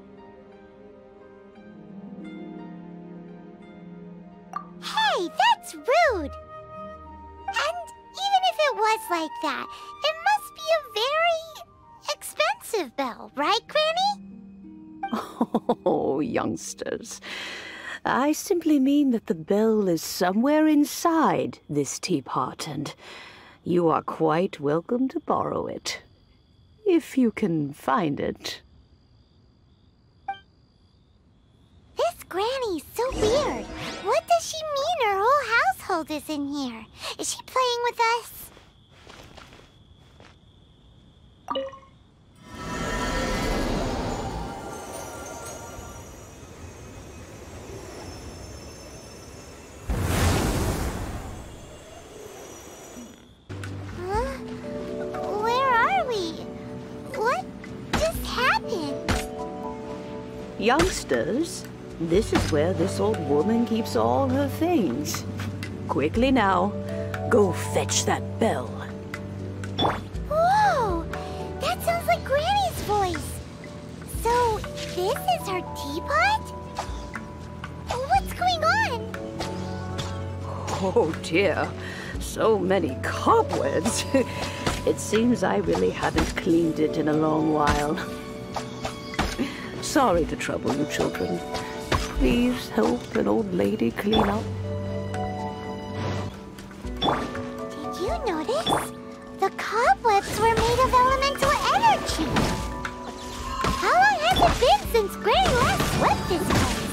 Hey, that's rude! And even if it was like that, it must be a very expensive bell, right, Granny? Oh, youngsters. I simply mean that the bell is somewhere inside this teapot, and you are quite welcome to borrow it, if you can find it. This Granny's so weird. What does she mean her whole household is in here? Is she playing with us? Huh? Where are we? What just happened? Youngsters, this is where this old woman keeps all her things. Quickly now, go fetch that bell. Whoa! That sounds like Granny's voice. So, this is her teapot? What's going on? Oh dear, so many cobwebs. It seems I really haven't cleaned it in a long while. Sorry to trouble you, children. Please help an old lady clean up. Did you notice? The cobwebs were made of elemental energy. How long has it been since Granny last swept this place?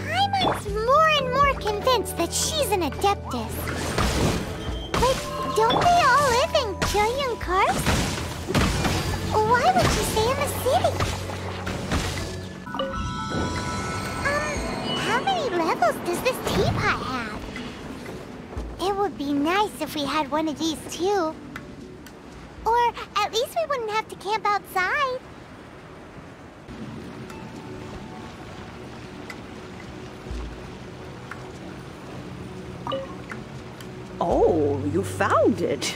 Paimon's more and more convinced that she's an Adeptus. city. How many levels does this teapot have? It would be nice if we had one of these too. Or at least we wouldn't have to camp outside. Oh, you found it.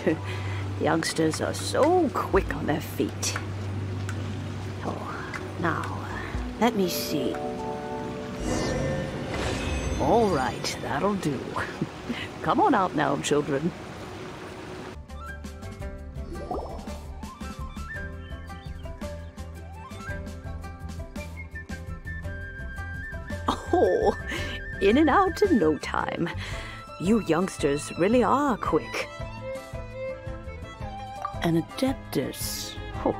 Youngsters are so quick on their feet. Oh, now, let me see. All right, that'll do. Come on out now, children. Oh, in and out in no time. You youngsters really are quick. An adeptus. Oh,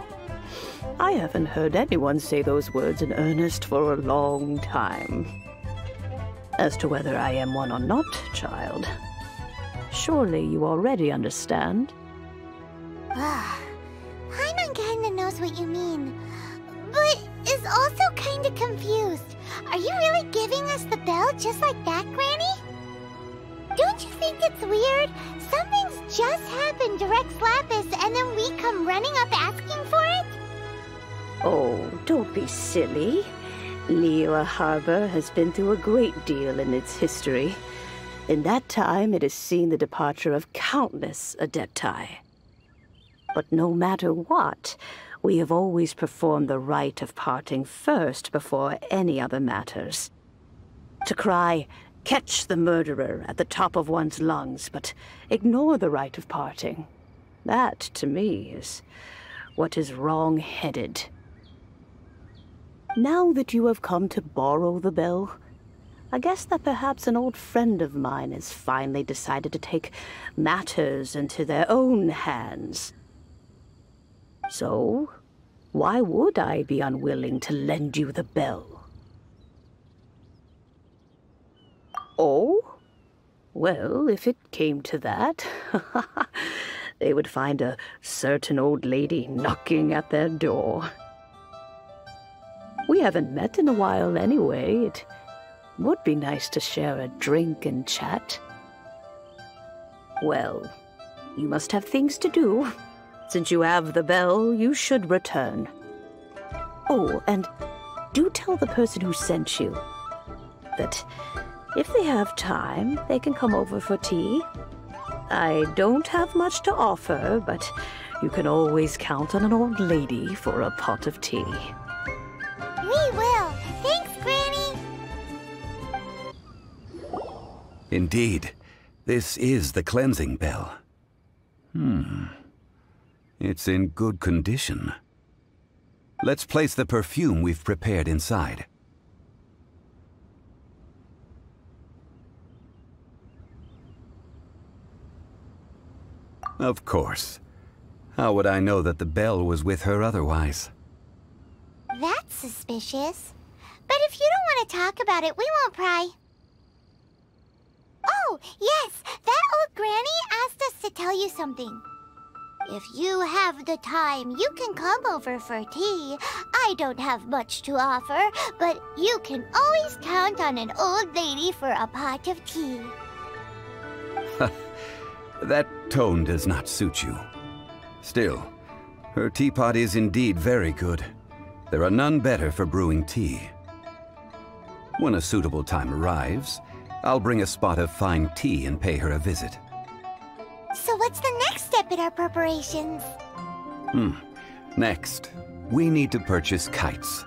I haven't heard anyone say those words in earnest for a long time. As to whether I am one or not, child, surely you already understand. Paimon kinda knows what you mean, but is also kinda confused. Are you really giving us the bell just like that, Granny? Don't you think it's weird? Something's just happened to Rex Lapis and then we come running up asking for it? Oh, don't be silly. Liyue Harbor has been through a great deal in its history. In that time, it has seen the departure of countless adepti. But no matter what, we have always performed the rite of parting first before any other matters. To cry, "Catch the murderer," at the top of one's lungs, but ignore the rite of parting. That, to me, is what is wrong-headed. Now that you have come to borrow the bell, I guess that perhaps an old friend of mine has finally decided to take matters into their own hands. So, why would I be unwilling to lend you the bell? Oh? Well, if it came to that, they would find a certain old lady knocking at their door. We haven't met in a while anyway. It would be nice to share a drink and chat. Well, you must have things to do. Since you have the bell, you should return. Oh, and do tell the person who sent you that if they have time, they can come over for tea. I don't have much to offer, but you can always count on an old lady for a pot of tea. We will. Thanks, Granny. Indeed, this is the cleansing bell. It's in good condition. Let's place the perfume we've prepared inside. Of course. How would I know that the bell was with her otherwise? That's suspicious. But if you don't want to talk about it, we won't pry. Oh, yes! That old granny asked us to tell you something. If you have the time, you can come over for tea. I don't have much to offer, but you can always count on an old lady for a pot of tea. That tone does not suit you. Still, her teapot is indeed very good. There are none better for brewing tea. When a suitable time arrives, I'll bring a spot of fine tea and pay her a visit. So what's the next step in our preparations? Next, we need to purchase kites.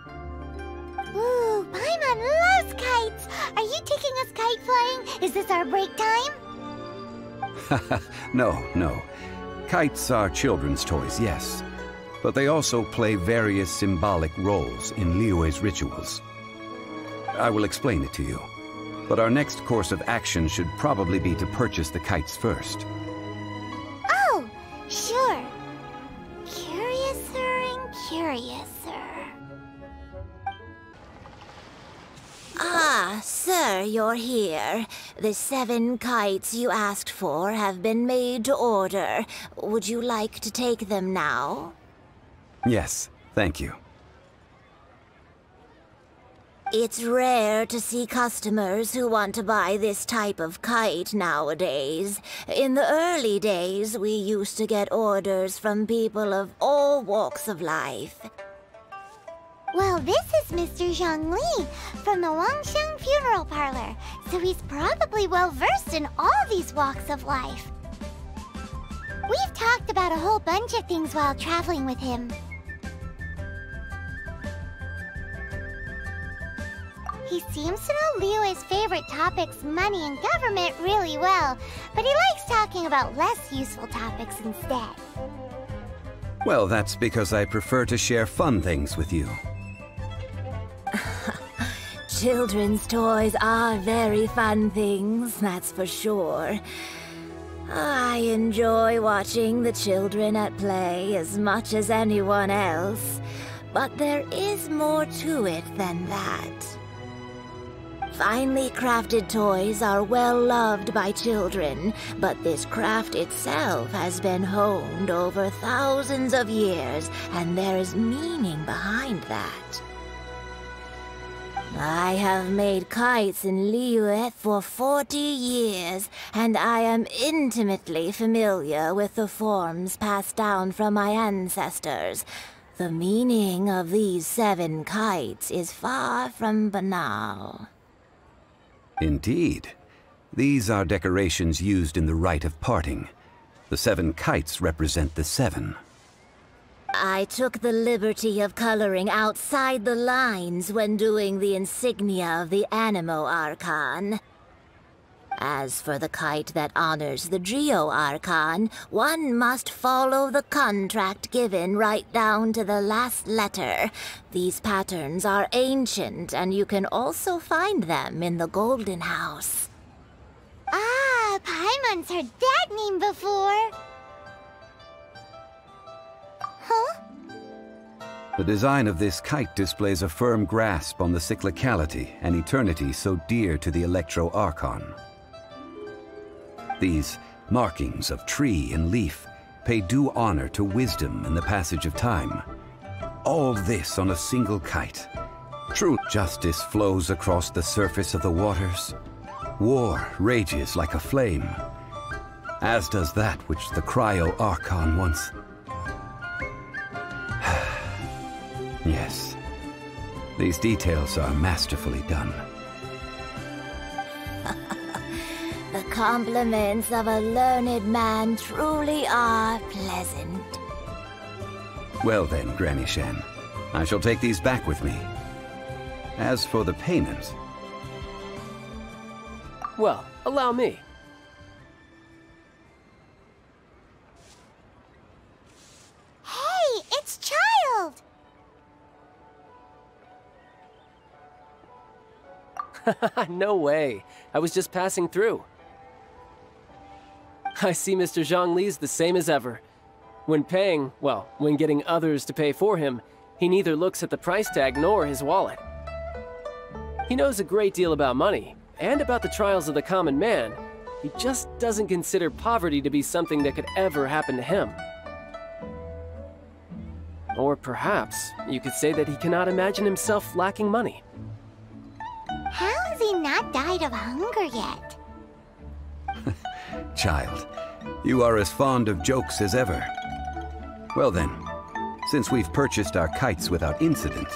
Ooh, Paimon loves kites! Are you taking us kite flying? Is this our break time? No. Kites are children's toys, yes. But they also play various symbolic roles in Liyue's rituals. I will explain it to you. But our next course of action should probably be to purchase the kites first. Oh, sure. Curiouser and curiouser. Ah, sir, you're here. The 7 kites you asked for have been made to order. Would you like to take them now? Yes, thank you. It's rare to see customers who want to buy this type of kite nowadays. In the early days, we used to get orders from people of all walks of life. Well, this is Mr. Zhongli from the Wangsheng Funeral Parlor, so he's probably well-versed in all these walks of life. We've talked about a whole bunch of things while traveling with him. He seems to know Liyue's favorite topics, money and government, really well, but he likes talking about less useful topics instead. Well, that's because I prefer to share fun things with you. Children's toys are very fun things, that's for sure. I enjoy watching the children at play as much as anyone else, but there is more to it than that. Finely crafted toys are well loved by children, but this craft itself has been honed over thousands of years, and there is meaning behind that. I have made kites in Liyue for 40 years, and I am intimately familiar with the forms passed down from my ancestors. The meaning of these 7 kites is far from banal. Indeed. These are decorations used in the rite of parting. The 7 kites represent the 7. I took the liberty of coloring outside the lines when doing the insignia of the Animo Archon. As for the kite that honors the Geo Archon, one must follow the contract given right down to the last letter. These patterns are ancient, and you can also find them in the Golden House. Ah, Paimon's heard that name before. Huh? The design of this kite displays a firm grasp on the cyclicality and eternity so dear to the Electro Archon. These markings of tree and leaf pay due honor to wisdom and the passage of time. All this on a single kite. True justice flows across the surface of the waters. War rages like a flame, as does that which the Cryo Archon once... Yes, these details are masterfully done. The compliments of a learned man truly are pleasant. Well then, Granny Shen, I shall take these back with me. As for the payment... Well, allow me. Hey, it's Child! No way. I was just passing through. I see Mr. Zhongli's the same as ever. When paying, well, when getting others to pay for him, he neither looks at the price tag nor his wallet. He knows a great deal about money, and about the trials of the common man. He just doesn't consider poverty to be something that could ever happen to him. Or perhaps you could say that he cannot imagine himself lacking money. How has he not died of hunger yet? Child, you are as fond of jokes as ever. Well then, since we've purchased our kites without incident,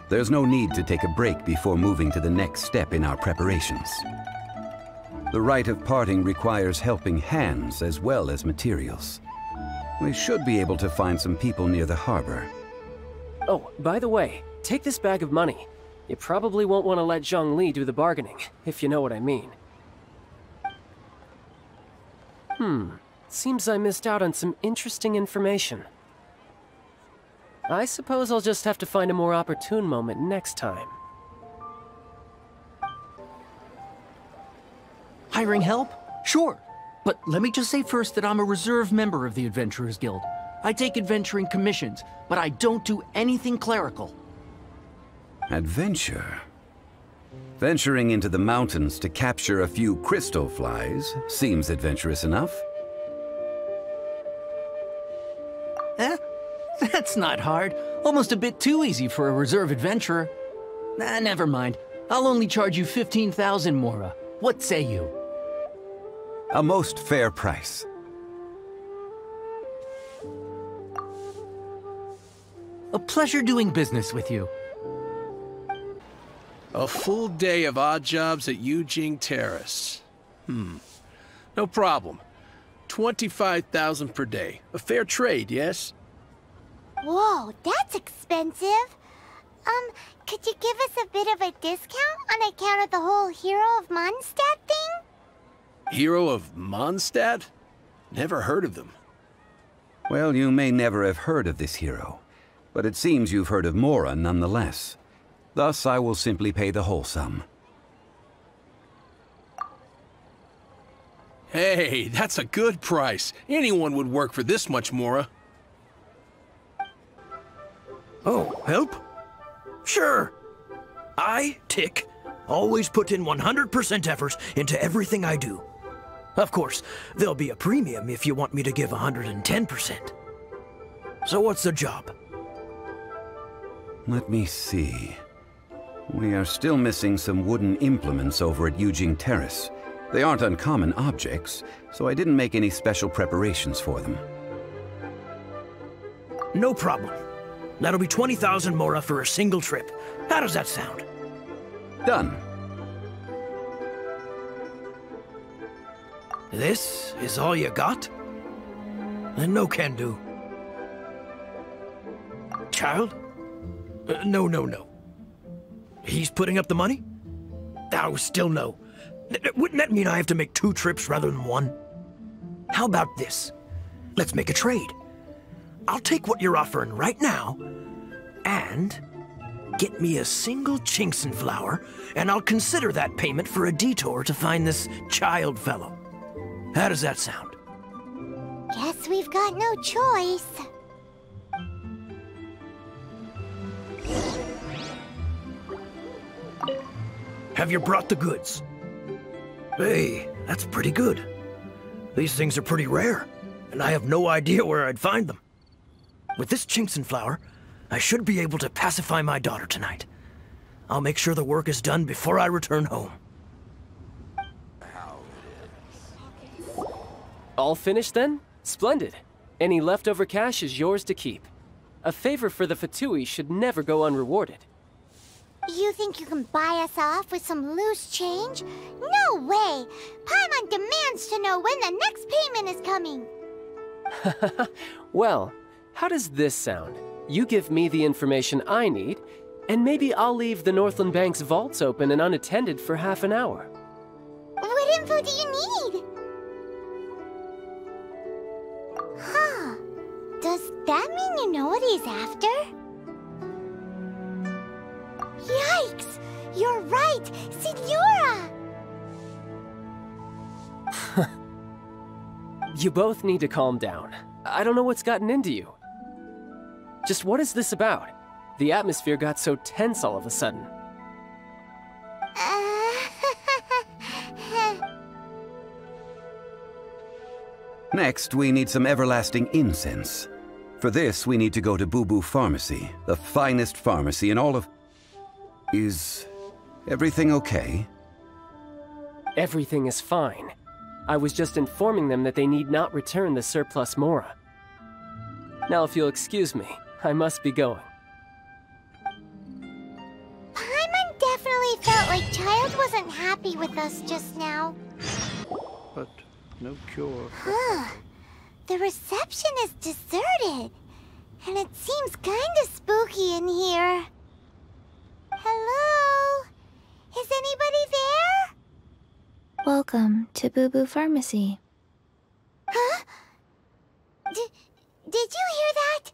there's no need to take a break before moving to the next step in our preparations. The rite of parting requires helping hands as well as materials. We should be able to find some people near the harbor. Oh, by the way, take this bag of money. You probably won't want to let Zhongli do the bargaining, if you know what I mean. Seems I missed out on some interesting information. I suppose I'll just have to find a more opportune moment next time. Hiring help? Sure. But let me just say first that I'm a reserve member of the Adventurers Guild. I take adventuring commissions, but I don't do anything clerical. Adventure? Venturing into the mountains to capture a few crystal flies seems adventurous enough. That's not hard. Almost a bit too easy for a reserve adventurer. Never mind. I'll only charge you 15,000 Mora. What say you? A most fair price. A pleasure doing business with you. A full day of odd jobs at Yujing Terrace. No problem. 25,000 per day. A fair trade, yes? Whoa, that's expensive. Could you give us a bit of a discount on account of the whole Hero of Mondstadt thing? Hero of Mondstadt? Never heard of them. Well, you may never have heard of this hero, but it seems you've heard of Mora nonetheless. Thus, I will simply pay the whole sum. Hey, that's a good price. Anyone would work for this much, Mora. Oh, help? Sure. I, Tick, always put in 100% effort into everything I do. Of course, there'll be a premium if you want me to give 110%. So what's the job? Let me see. We are still missing some wooden implements over at Yujing Terrace. They aren't uncommon objects, so I didn't make any special preparations for them. No problem. That'll be 20,000 Mora for a single trip. How does that sound? Done. This is all you got? Then no can do. Child? No. He's putting up the money? Oh, still no. Wouldn't that mean I have to make 2 trips rather than 1? How about this? Let's make a trade. I'll take what you're offering right now, and get me a single Chinkson flower, and I'll consider that payment for a detour to find this child fellow. How does that sound? Guess we've got no choice. Have you brought the goods? Hey, that's pretty good. These things are pretty rare, and I have no idea where I'd find them. With this Chinkson flower, I should be able to pacify my daughter tonight. I'll make sure the work is done before I return home. All finished then? Splendid. Any leftover cash is yours to keep. A favor for the Fatui should never go unrewarded. You think you can buy us off with some loose change? No way! Paimon demands to know when the next payment is coming! Well, how does this sound? You give me the information I need, and maybe I'll leave the Northland Bank's vaults open and unattended for half an hour. What info do you need? Huh. Does that mean you know what he's after? Yikes! You're right! Signora! You both need to calm down. I don't know what's gotten into you. Just what is this about? The atmosphere got so tense all of a sudden. Next, we need some everlasting incense. For this, we need to go to Boo Boo Pharmacy, the finest pharmacy in all of... Is everything okay? Everything is fine. I was just informing them that they need not return the surplus Mora. Now, if you'll excuse me, I must be going. Paimon definitely felt like Child wasn't happy with us just now. But no cure. Huh. The reception is deserted. And it seems kinda spooky in here. Hello? Is anybody there? Welcome to Boo Boo Pharmacy. Huh? Did you hear that?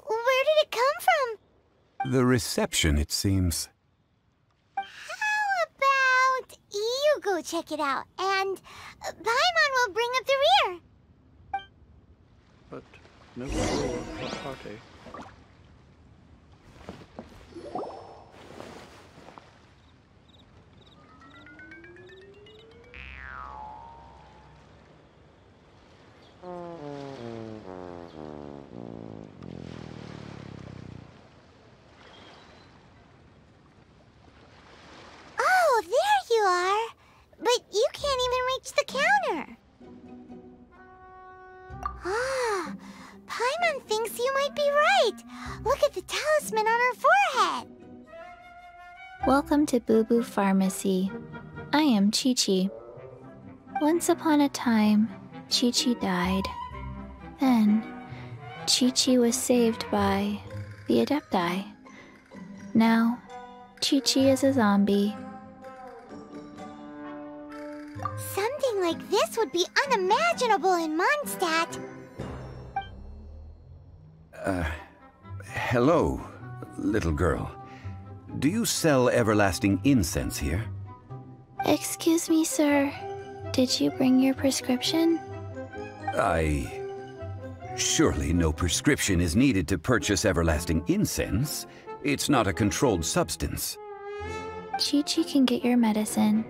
Where did it come from? The reception, it seems. How about you go check it out, and Paimon will bring up the rear. But no cure for heartache. Welcome to Boo Boo Pharmacy. I am Chi-Chi. Once upon a time, Chi-Chi died. Then, Chi-Chi was saved by the Adepti. Now, Chi-Chi is a zombie. Something like this would be unimaginable in Mondstadt. Hello, little girl. Do you sell everlasting incense here? Excuse me, sir. Did you bring your prescription? Surely no prescription is needed to purchase everlasting incense. It's not a controlled substance. Chi-Chi can get your medicine,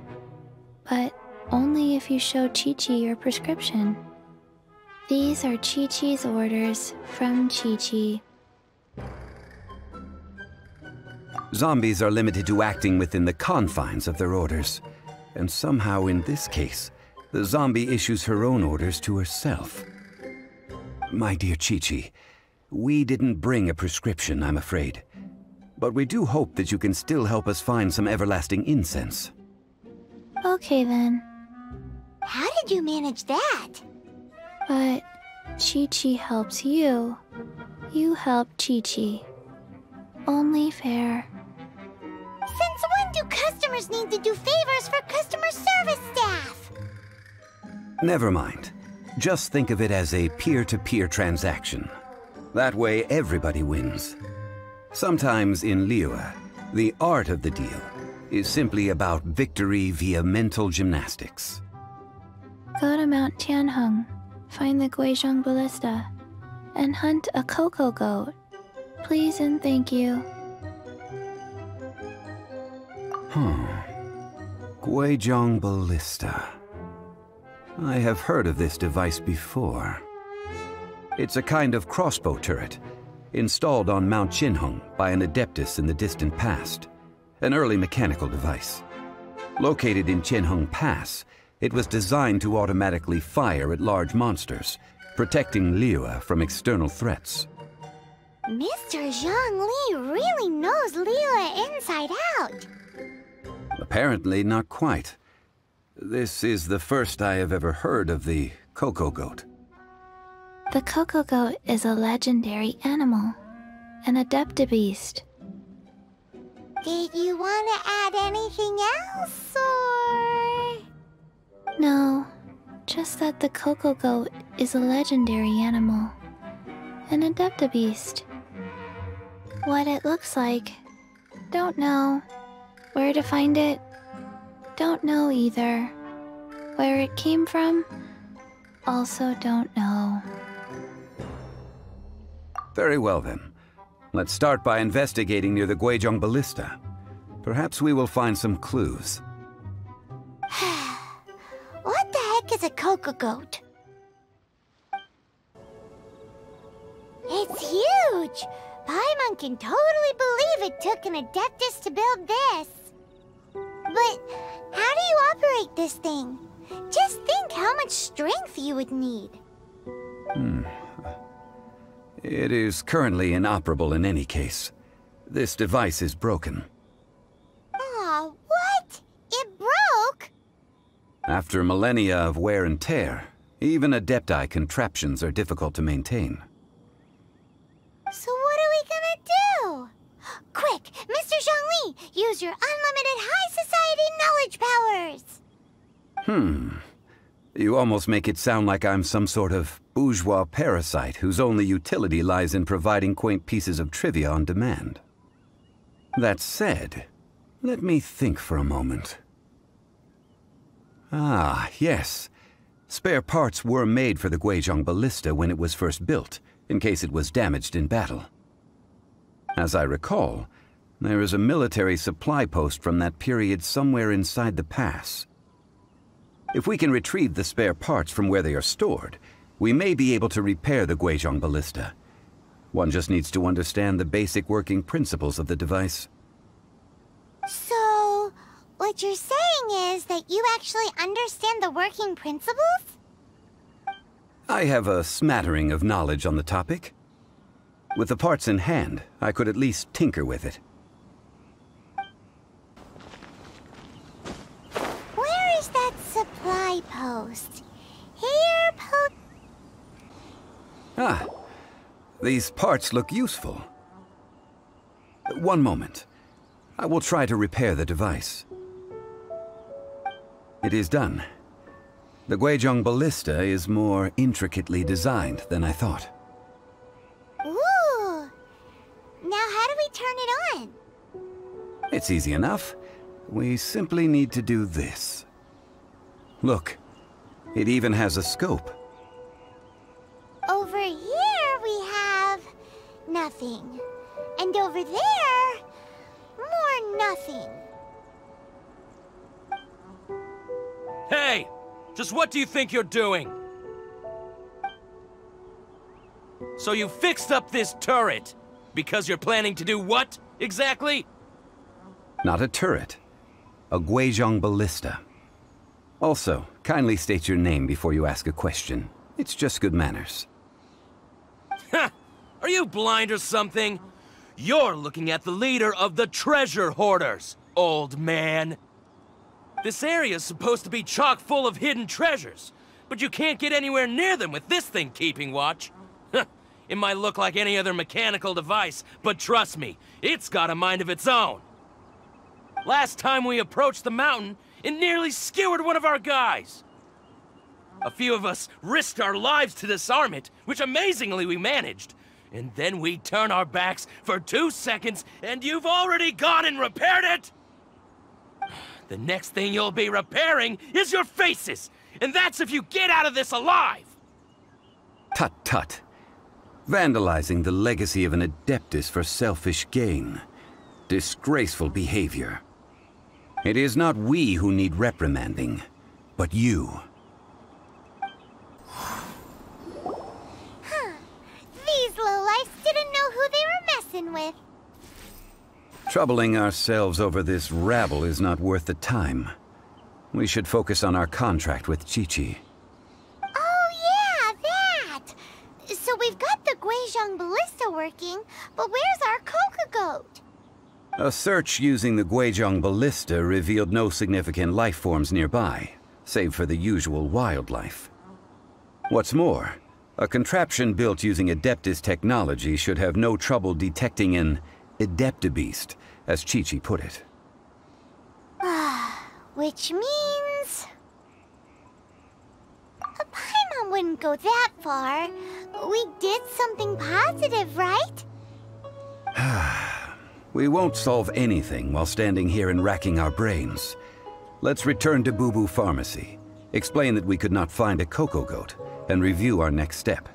but only if you show Chi-Chi your prescription. These are Chi-Chi's orders from Chi-Chi. Zombies are limited to acting within the confines of their orders. And somehow in this case, the zombie issues her own orders to herself. My dear Chi-Chi, we didn't bring a prescription, I'm afraid. But we do hope that you can still help us find some everlasting incense. Okay then. How did you manage that? But Chi-Chi helps you. You help Chi-Chi. Only fair. Since when do customers need to do favors for customer service staff? Never mind. Just think of it as a peer-to-peer transaction. That way everybody wins. Sometimes in Liyue, the art of the deal is simply about victory via mental gymnastics. Go to Mount Tianheng, find the Guizhong Ballista, and hunt a cocoa goat. Please and thank you. Guizhong Ballista. I have heard of this device before. It's a kind of crossbow turret, installed on Mount Tianheng by an Adeptus in the distant past. An early mechanical device. Located in Tianheng Pass, it was designed to automatically fire at large monsters, protecting Liyue from external threats. Mr. Zhongli really knows Liyue inside out. Apparently not quite. This is the first I have ever heard of the cocoa goat. The cocoa goat is a legendary animal, an adeptabeast. Did you want to add anything else, or...? No, just that the cocoa goat is a legendary animal, an adeptabeast. What it looks like, don't know. Where to find it, don't know either. Where it came from, also don't know. Very well then. Let's start by investigating near the Guizhong Ballista. Perhaps we will find some clues. What the heck is a cocoa goat? It's huge! Paimon can totally believe it took an Adeptus to build this. But how do you operate this thing? Just think how much strength you would need. It is currently inoperable in any case. This device is broken. Aw, what? It broke? After millennia of wear and tear, even Adepti contraptions are difficult to maintain. So what are we gonna do? Quick, Mr. Zhongli, use your unlimited high society knowledge powers! You almost make it sound like I'm some sort of bourgeois parasite whose only utility lies in providing quaint pieces of trivia on demand. That said, let me think for a moment. Ah, yes. Spare parts were made for the Guizhong Ballista when it was first built, in case it was damaged in battle. As I recall, there is a military supply post from that period somewhere inside the pass. If we can retrieve the spare parts from where they are stored, we may be able to repair the Guizhong Ballista. One just needs to understand the basic working principles of the device. So, what you're saying is that you actually understand the working principles? I have a smattering of knowledge on the topic. With the parts in hand, I could at least tinker with it. post. Hair post. Ah, these parts look useful. One moment. I will try to repair the device. It is done. The Guizhong ballista is more intricately designed than I thought. Ooh! Now how do we turn it on? It's easy enough. We simply need to do this. Look, it even has a scope. Over here we have nothing. And over there, more nothing. Hey! Just what do you think you're doing? So you fixed up this turret because you're planning to do what, exactly? Not a turret. A Guizhong ballista. Also, kindly state your name before you ask a question. It's just good manners. Ha! Are you blind or something? You're looking at the leader of the treasure hoarders, old man. This area's supposed to be chock full of hidden treasures, but you can't get anywhere near them with this thing keeping watch. It might look like any other mechanical device, but trust me, it's got a mind of its own. Last time we approached the mountain, it nearly skewered one of our guys. A few of us risked our lives to disarm it, which amazingly we managed. And then we turn our backs for 2 seconds, and you've already gone and repaired it! The next thing you'll be repairing is your faces! And that's if you get out of this alive! Tut tut. Vandalizing the legacy of an Adeptus for selfish gain. Disgraceful behavior. It is not we who need reprimanding, but you. These lowlifes didn't know who they were messing with. Troubling ourselves over this rabble is not worth the time. We should focus on our contract with Qiqi. Oh yeah, that! So we've got the Guizhong ballista working, but where's our Coca-Goat? A search using the Guizhong ballista revealed no significant life forms nearby, save for the usual wildlife. What's more, a contraption built using Adeptus technology should have no trouble detecting an Adeptabeast, as Qiqi put it. Which means... Paimon wouldn't go that far. We did something positive, right? We won't solve anything while standing here and racking our brains. Let's return to Boo Boo Pharmacy, explain that we could not find a Coco-Goat, and review our next step.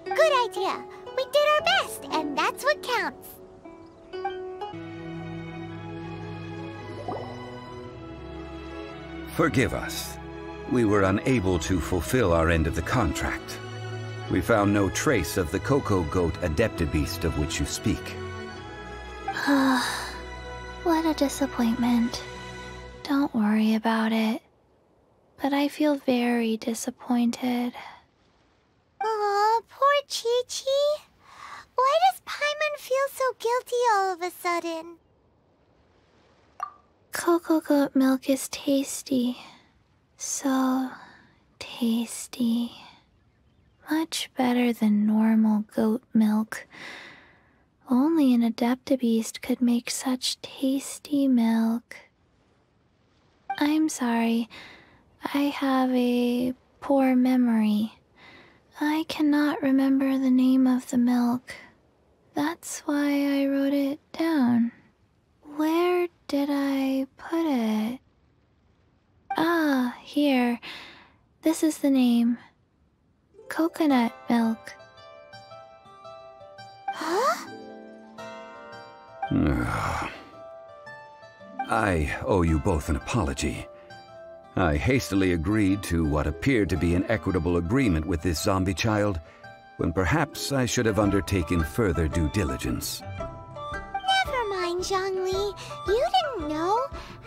Good idea. We did our best, and that's what counts. Forgive us. We were unable to fulfill our end of the contract. We found no trace of the Coco-Goat Adeptabeast of which you speak. What a disappointment. Don't worry about it. But I feel very disappointed. Aw, poor Qiqi. Why does Paimon feel so guilty all of a sudden? Coco-Goat milk is tasty. So tasty. Much better than normal goat milk. Only an Adeptabeast could make such tasty milk. I'm sorry. I have a poor memory. I cannot remember the name of the milk. That's why I wrote it down. Where did I put it? Ah, here. This is the name. Coconut milk. Huh? I owe you both an apology. I hastily agreed to what appeared to be an equitable agreement with this zombie child, when perhaps I should have undertaken further due diligence. Never mind, Zhongli. You didn't know.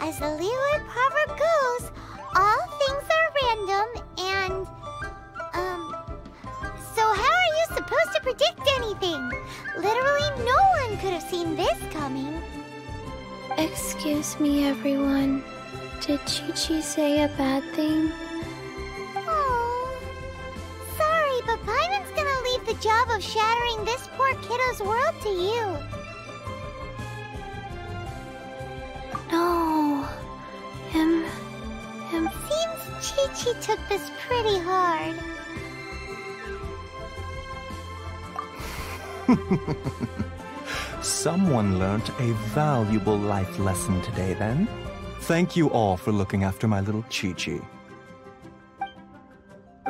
As the Liyue proverb goes, all things are random and... So how are you supposed to predict anything? Literally no one could have seen this coming. Excuse me, everyone. Did Qiqi say a bad thing? shattering this poor kiddo's world to you. No. Him. Seems Chi-Chi took this pretty hard. Someone learnt a valuable life lesson today, then. Thank you all for looking after my little Chi-Chi.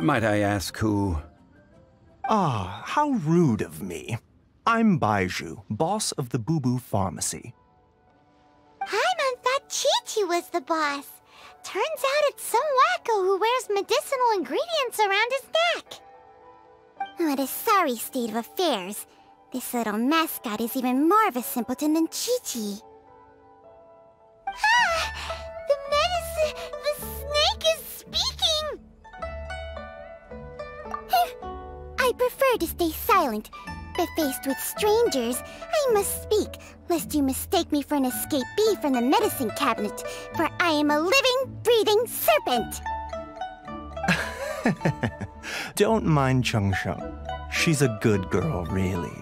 Might I ask who? Ah, how rude of me. I'm Baiju, boss of the Boo Boo Pharmacy. I thought Chi-Chi was the boss. Turns out it's some wacko who wears medicinal ingredients around his neck. What a sorry state of affairs. This little mascot is even more of a simpleton than Chi-Chi. Ah! The snake is speaking! I prefer to stay silent, but faced with strangers, I must speak, lest you mistake me for an escapee from the medicine cabinet, for I am a living, breathing serpent! Don't mind Chung Sheng. She's a good girl, really.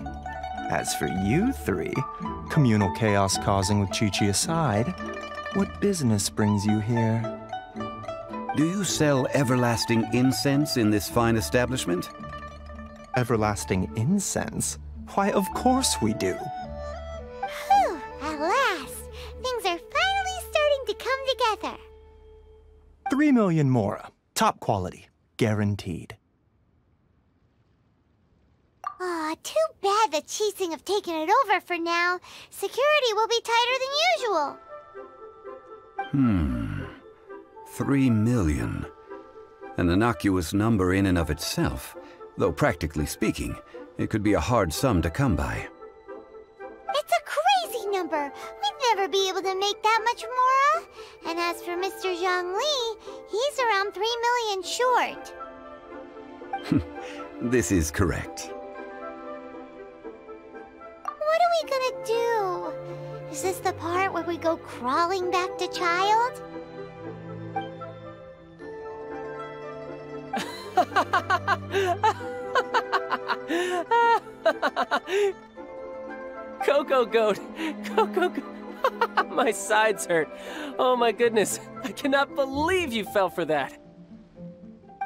As for you three, communal chaos causing with Chi-Chi aside, what business brings you here? Do you sell everlasting incense in this fine establishment? Everlasting incense? Why, of course we do. Whew, at last! Things are finally starting to come together. 3 million mora. Top quality. Guaranteed. Aw, too bad the Chising have taken it over for now. Security will be tighter than usual. 3 million. An innocuous number in and of itself, though practically speaking, it could be a hard sum to come by. It's a crazy number. We'd never be able to make that much mora. And as for Mr. Zhongli, he's around 3 million short. This is correct. What are we gonna do? Is this the part where we go crawling back to Child? Coco Goat! Coco Goat! My sides hurt. Oh my goodness. I cannot believe you fell for that.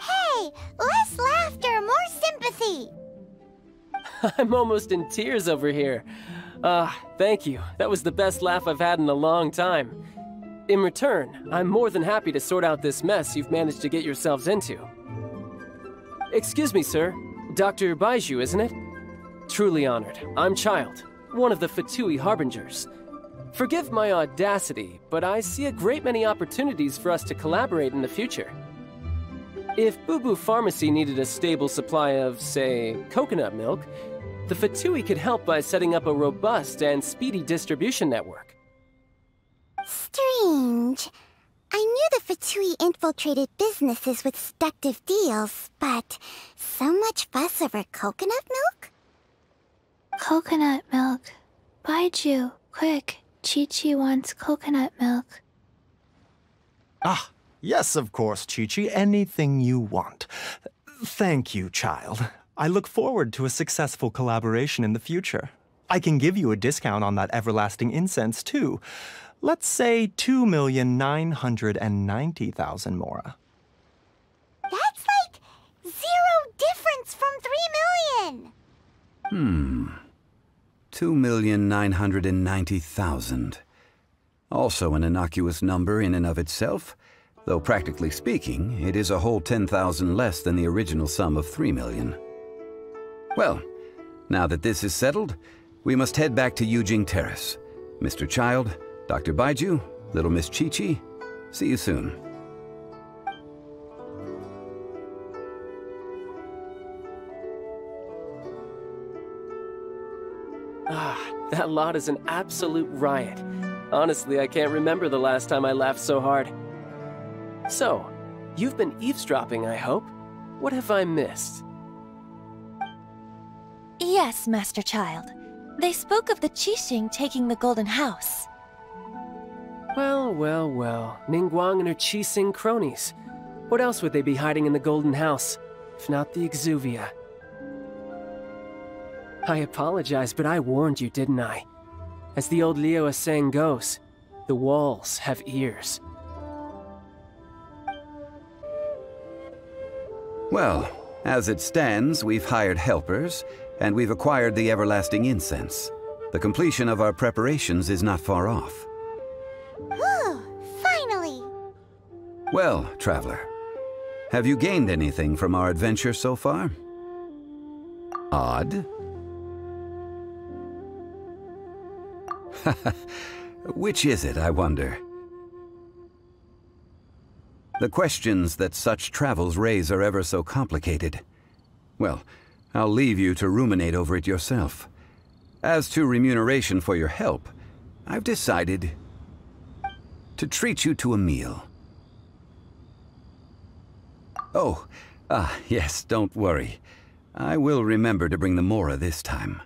Hey! Less laughter, more sympathy! I'm almost in tears over here. Thank you. That was the best laugh I've had in a long time. In return, I'm more than happy to sort out this mess you've managed to get yourselves into. Excuse me, sir. Dr. Baiju, isn't it? Truly honored. I'm Child, one of the Fatui Harbingers. Forgive my audacity, but I see a great many opportunities for us to collaborate in the future. If Boo Boo Pharmacy needed a stable supply of, say, coconut milk, the Fatui could help by setting up a robust and speedy distribution network. Strange. I knew the Fatui infiltrated businesses with seductive deals, but so much fuss over coconut milk? Coconut milk. Baiju, quick. Chi-Chi wants coconut milk. Ah, yes, of course, Chi-Chi. Anything you want. Thank you, Child. I look forward to a successful collaboration in the future. I can give you a discount on that everlasting incense, too. Let's say 2,990,000 mora. That's like 0 difference from 3 million! 2,990,000. Also an innocuous number in and of itself, though practically speaking, it is a whole 10,000 less than the original sum of 3 million. Well, now that this is settled, we must head back to Yujing Terrace. Mr. Child, Dr. Baiju, little Miss Chi-Chi, see you soon. That lot is an absolute riot. Honestly, I can't remember the last time I laughed so hard. So, you've been eavesdropping, I hope? What have I missed? Yes, Master Child. They spoke of the Qixing taking the Golden House. Well, well, well. Ningguang and her Qixing cronies. What else would they be hiding in the Golden House, if not the Exuvia? I apologize, but I warned you, didn't I? As the old Liyue saying goes, the walls have ears. Well, as it stands, we've hired helpers, and we've acquired the everlasting incense. The completion of our preparations is not far off. Whew, finally! Well, traveler, have you gained anything from our adventure so far? Odd? Which is it, I wonder? The questions that such travels raise are ever so complicated. Well, I'll leave you to ruminate over it yourself. As to remuneration for your help, I've decided to treat you to a meal. Oh, yes, don't worry. I will remember to bring the Mora this time.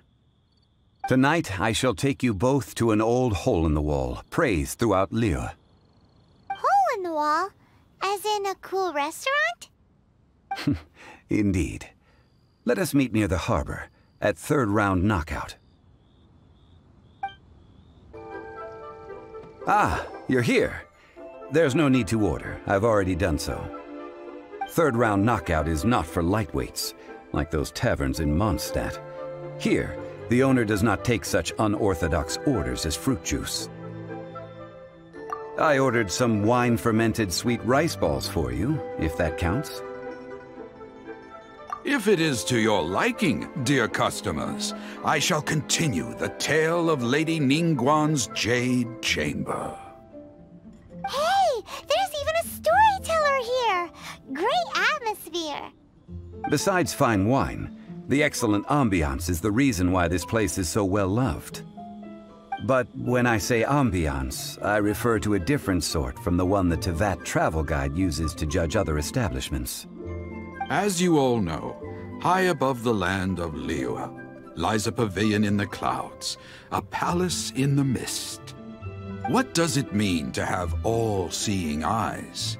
Tonight, I shall take you both to an old hole-in-the-wall, praised throughout Liyue. Hole in the wall? As in a cool restaurant? Indeed. Let us meet near the harbor, at third round knockout. Ah, you're here. There's no need to order. I've already done so. Third round knockout is not for lightweights, like those taverns in Mondstadt. Here, the owner does not take such unorthodox orders as fruit juice. I ordered some wine-fermented sweet rice balls for you, if that counts. If it is to your liking, dear customers, I shall continue the tale of Lady Ningguang's Jade Chamber. Hey, there's even a storyteller here! Great atmosphere! Besides fine wine, the excellent ambiance is the reason why this place is so well loved. But when I say ambiance, I refer to a different sort from the one the Teyvat travel guide uses to judge other establishments. As you all know, high above the land of Liyue lies a pavilion in the clouds, a palace in the mist. What does it mean to have all-seeing eyes?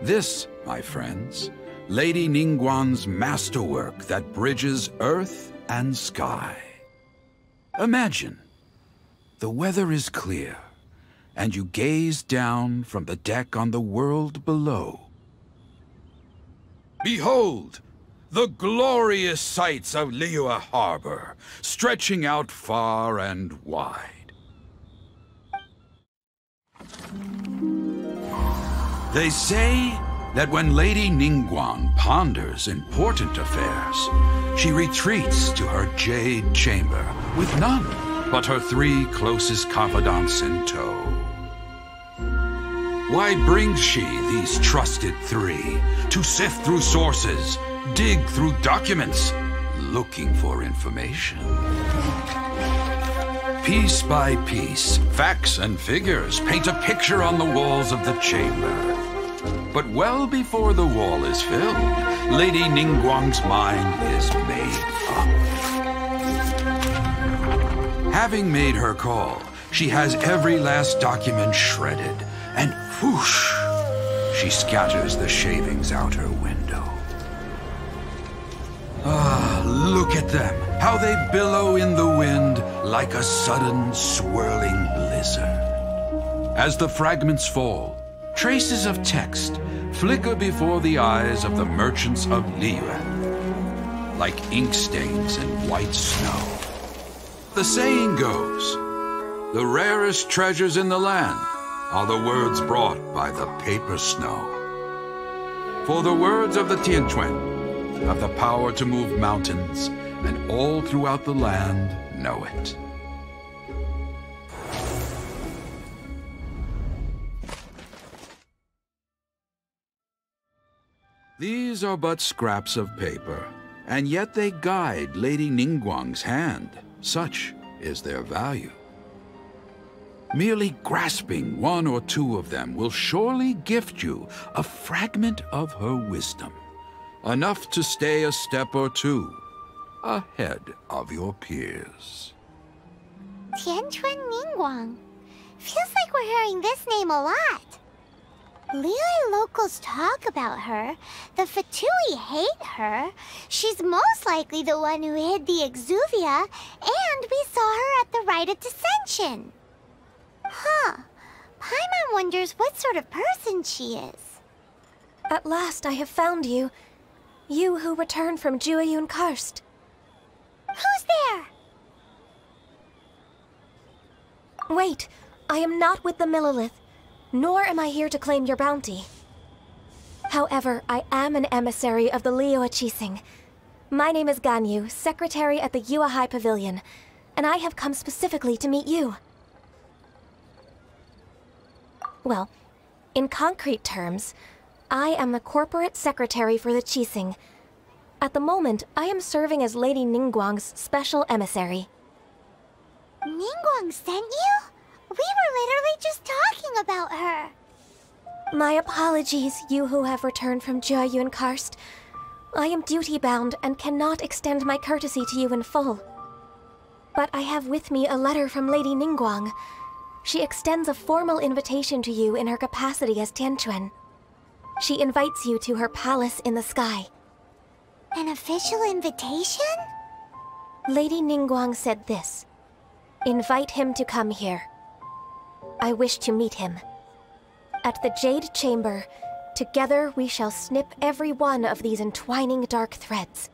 This, my friends, Lady Ningguang's masterwork that bridges earth and sky. Imagine, the weather is clear, and you gaze down from the deck on the world below. Behold, the glorious sights of Liyue Harbor, stretching out far and wide. They say that when Lady Ningguang ponders important affairs, she retreats to her Jade Chamber with none but her 3 closest confidants in tow. Why brings she these trusted 3 to sift through sources, dig through documents, looking for information? Piece by piece, facts and figures paint a picture on the walls of the chamber. But well before the wall is filled, Lady Ningguang's mind is made up. Having made her call, she has every last document shredded, and whoosh, she scatters the shavings out her window. Ah, look at them, how they billow in the wind like a sudden swirling blizzard. As the fragments fall, traces of text flicker before the eyes of the merchants of Liyue, like ink stains in white snow. The saying goes, the rarest treasures in the land are the words brought by the paper snow. For the words of the Tianquan have the power to move mountains, and all throughout the land know it. These are but scraps of paper, and yet they guide Lady Ningguang's hand. Such is their value. Merely grasping 1 or 2 of them will surely gift you a fragment of her wisdom, enough to stay a step or 2 ahead of your peers. Tianquan Ningguang. Feels like we're hearing this name a lot. Liyue locals talk about her. The Fatui hate her. She's most likely the one who hid the exuvia, and we saw her at the Rite of Dissension. Huh. Paimon wonders what sort of person she is. At last I have found you. You who returned from Jueyun Karst. Who's there? Wait, I am not with the Millelith, nor am I here to claim your bounty. However, I am an emissary of the Liyue Qixing. My name is Ganyu, secretary at the Yuehai Pavilion, and I have come specifically to meet you. Well, in concrete terms, I am the corporate secretary for the Qixing. At the moment, I am serving as Lady Ningguang's special emissary. Ningguang sent you? We were literally just talking about her. My apologies, you who have returned from Jueyun Karst. I am duty-bound and cannot extend my courtesy to you in full. But I have with me a letter from Lady Ningguang. She extends a formal invitation to you in her capacity as Tianquan. She invites you to her palace in the sky. An official invitation? Lady Ningguang said this. Invite him to come here. I wish to meet him. At the Jade Chamber, together we shall snip every one of these entwining dark threads.